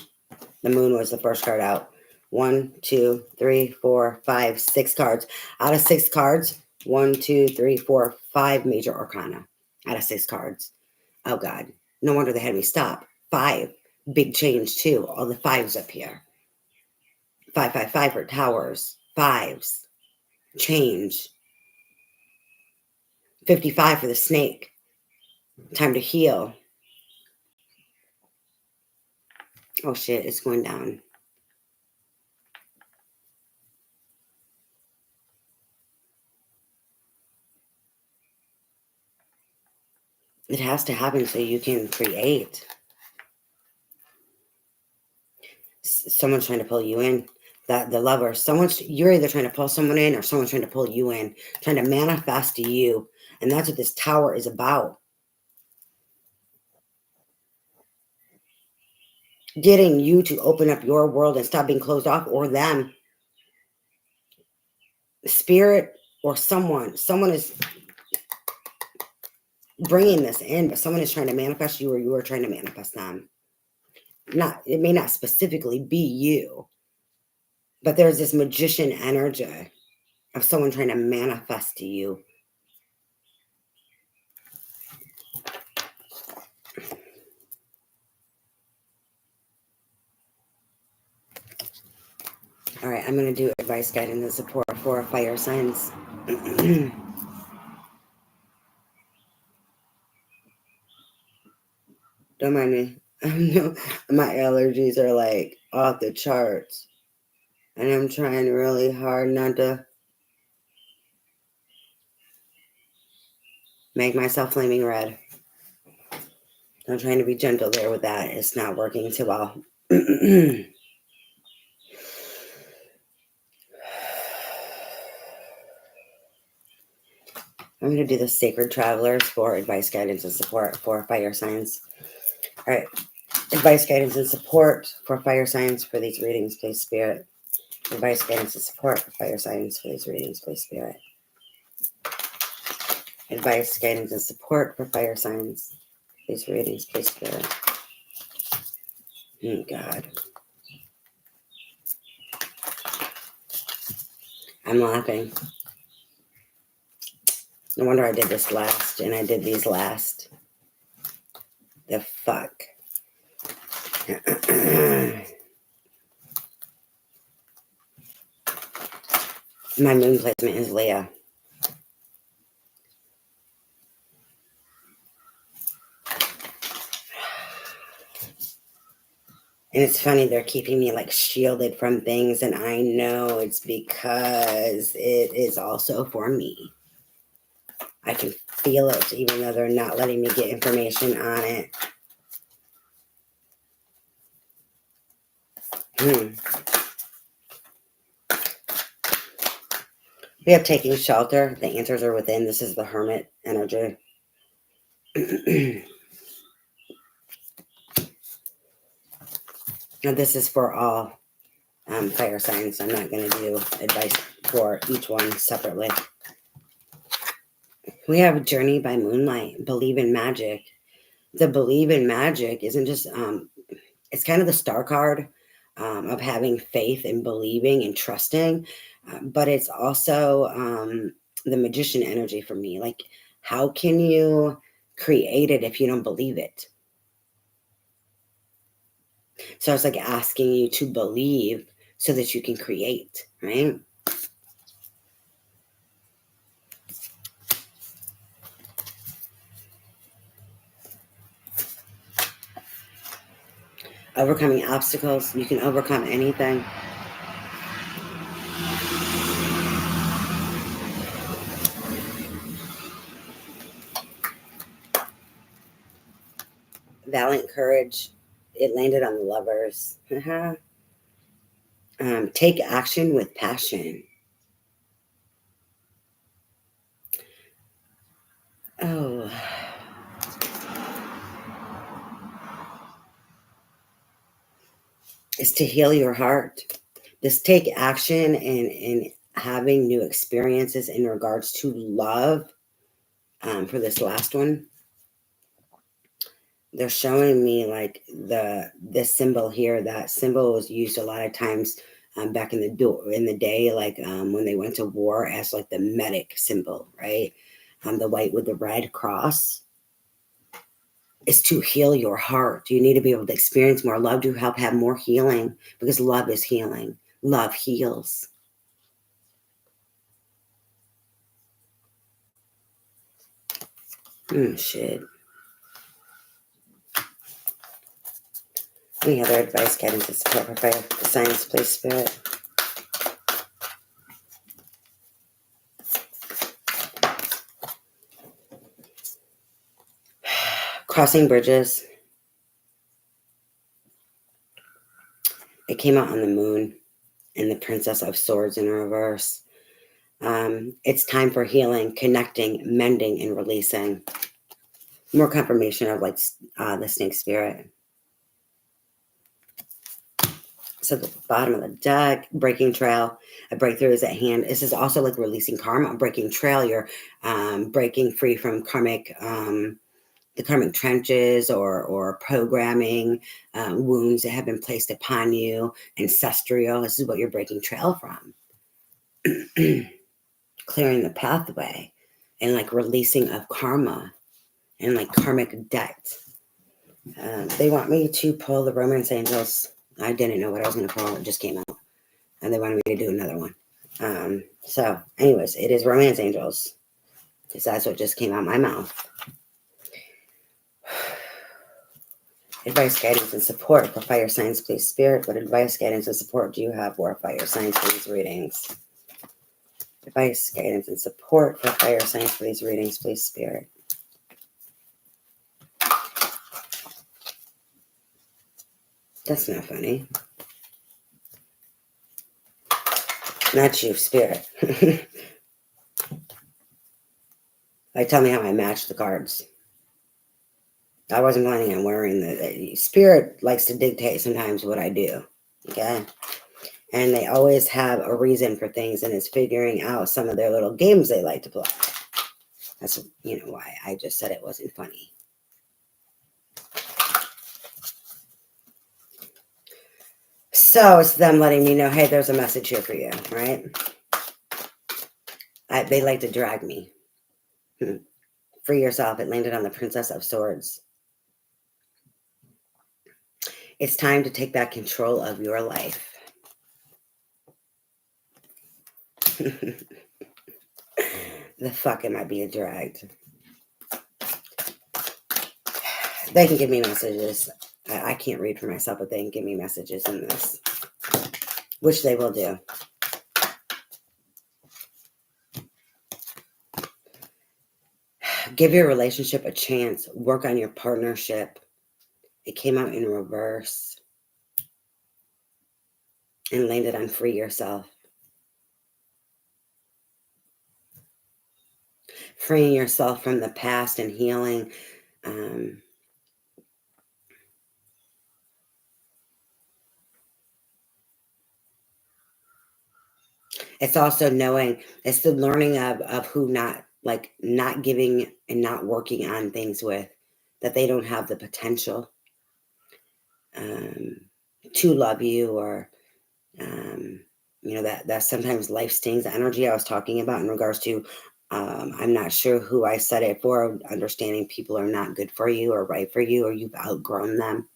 The moon was the first card out. 1, 2, 3, 4, 5, 6 cards. Out of 6 cards, 1, 2, 3, 4, 5 major arcana. Out of 6 cards. Oh, God. No wonder they had me stop. 5. Big change, too. All the 5s up here. 5, 5, 5 for towers. 5s. Change. 55 for the snake. Time to heal. Oh, shit. It's going down. It has to happen so you can create. Someone's trying to pull you in. The lover. You're either trying to pull someone in or someone's trying to pull you in, trying to manifest to you. And that's what this tower is about. Getting you to open up your world and stop being closed off, or them. Spirit or someone is bringing this in, but someone is trying to manifest you, or you are trying to manifest them. It may not specifically be you, but there's this magician energy of someone trying to manifest to you. All right, I'm going to do advice, guidance, and support for fire signs. Don't mind me. My allergies are like off the charts. And I'm trying really hard not to make myself flaming red. I'm trying to be gentle there with that. It's not working too well. I'm going to do the Sacred Travelers for advice, guidance, and support for fire signs. All right. Advice, guidance, and support for fire signs for these readings, please, Spirit. Advice, guidance, and support for fire signs for these readings, please, Spirit. Advice, guidance, and support for fire signs. These readings, please, Spirit. Oh, God. I'm laughing. No wonder I did this last, and I did these last. The fuck. My moon placement is Leo. And it's funny, they're keeping me like shielded from things, and I know it's because it is also for me. I can feel it, even though they're not letting me get information on it. We have taking shelter. The answers are within. This is the Hermit energy. Now, this is for all fire signs. I'm not going to do advice for each one separately. We have Journey by Moonlight. Believe in magic. The believe in magic isn't just, it's kind of the star card of having faith and believing and trusting. But it's also the magician energy for me. Like, how can you create it if you don't believe it? So it's like asking you to believe so that you can create, right? Overcoming obstacles. You can overcome anything. Valiant courage. It landed on the Lovers. Take action with passion. Oh. Is to heal your heart. This take action and having new experiences in regards to love. For this last one, they're showing me like this symbol here. That symbol was used a lot of times back in the day, like when they went to war, as like the medic symbol, right? The white with the red cross is to heal your heart. You need to be able to experience more love to help have more healing, because love is healing. Love heals. Shit. Any other advice, guidance, and support for fire signs, please, Spirit? Crossing bridges. It came out on the moon and the Princess of Swords in reverse. It's time for healing, connecting, mending, and releasing. More confirmation of like the snake spirit. So the bottom of the deck, breaking trail. A breakthrough is at hand. This is also like releasing karma, breaking trail. You're breaking free from karmic, the karmic trenches or programming, wounds that have been placed upon you, ancestral. This is what you're breaking trail from. Clearing the pathway and like releasing of karma and like karmic debt. They want me to pull the Romance Angels. I didn't know what I was going to pull. It just came out. And they wanted me to do another one. So anyways, it is Romance Angels. Because that's what just came out of my mouth. Advice, guidance, and support for fire signs, please, Spirit. What advice, guidance, and support do you have for fire signs for these readings? Advice, guidance, and support for fire signs for these readings, please, Spirit. That's not funny. Not you, Spirit. Like, tell me how I match the cards. I wasn't planning on wearing the Spirit likes to dictate sometimes what I do. Okay. And they always have a reason for things, and it's figuring out some of their little games they like to play. That's, why I just said it wasn't funny. So it's them letting me know, hey, there's a message here for you, right? They like to drag me. Free yourself. It landed on the Princess of Swords. It's time to take back control of your life. The fuck am I being dragged? They can give me messages. I can't read for myself, but they can give me messages in this, which they will do. Give your relationship a chance. Work on your partnership. It came out in reverse and landed on free yourself. Freeing yourself from the past and healing. It's also knowing, it's the learning of who not, like not giving and not working on things with, that they don't have the potential to love you, or you know, that sometimes life stings. The energy I was talking about in regards to, I'm not sure who I said it for, understanding people are not good for you or right for you, or you've outgrown them.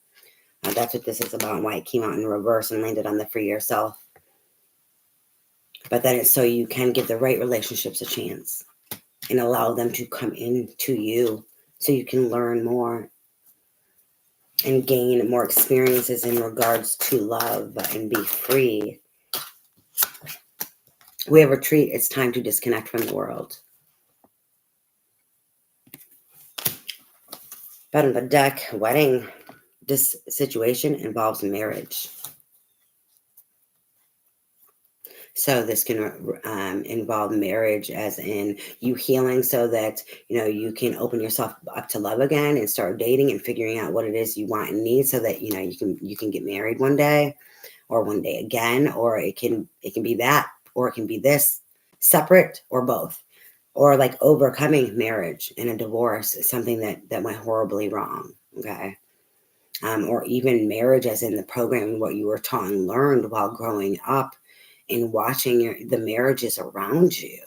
That's what this is about, and why it came out in reverse and landed on the free yourself. But then it's so you can give the right relationships a chance and allow them to come into you, so you can learn more and gain more experiences in regards to love and be free. We have a retreat. It's time to disconnect from the world. Bottom of the deck, wedding. This situation involves marriage. So this can involve marriage, as in you healing, so that, you know, you can open yourself up to love again and start dating and figuring out what it is you want and need, so that, you know, you can get married one day, or one day again, or it can be that, or it can be this, separate, or both, or like overcoming marriage and a divorce is something that went horribly wrong. Okay. Or even marriage, as in the program, what you were taught and learned while growing up and watching the marriages around you.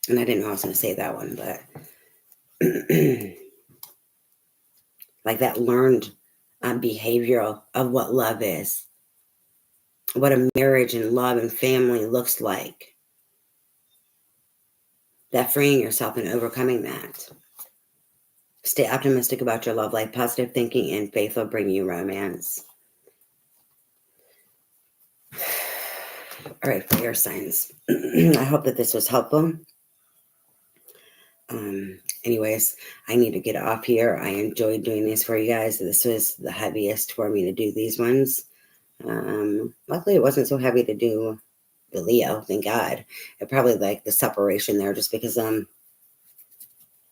And I didn't know I was going to say that one, but like that learned behavioral of what love is, what a marriage and love and family looks like. That freeing yourself and overcoming that. Stay optimistic about your love life. Positive thinking and faith will bring you romance. All right, fire signs. I hope that this was helpful. Anyways, I need to get off here. I enjoyed doing these for you guys. This was the heaviest for me to do these ones. Luckily, it wasn't so heavy to do the Leo. Thank God. I probably like the separation there, just because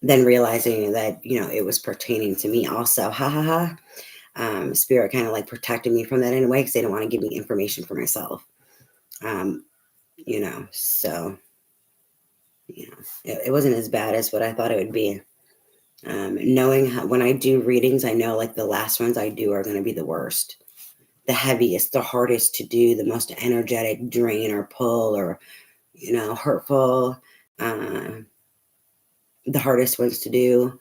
then realizing that, you know, it was pertaining to me also. Ha ha ha. Spirit kind of like protected me from that in a way, because they don't want to give me information for myself. You know, so you know, it wasn't as bad as what I thought it would be. Knowing how, when I do readings, I know like the last ones I do are going to be the worst, the heaviest, the hardest to do, the most energetic drain or pull, or, you know, hurtful, the hardest ones to do,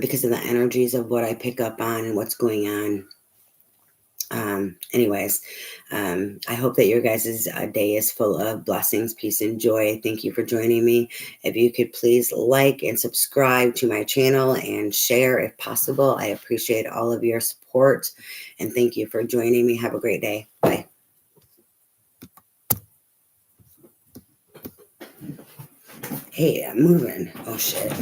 because of the energies of what I pick up on and what's going on. Anyways, I hope that your guys' day is full of blessings, peace, and joy. Thank you for joining me. If you could please like and subscribe to my channel and share if possible. I appreciate all of your support, and thank you for joining me. Have a great day. Bye. Hey, I'm moving. Oh, shit.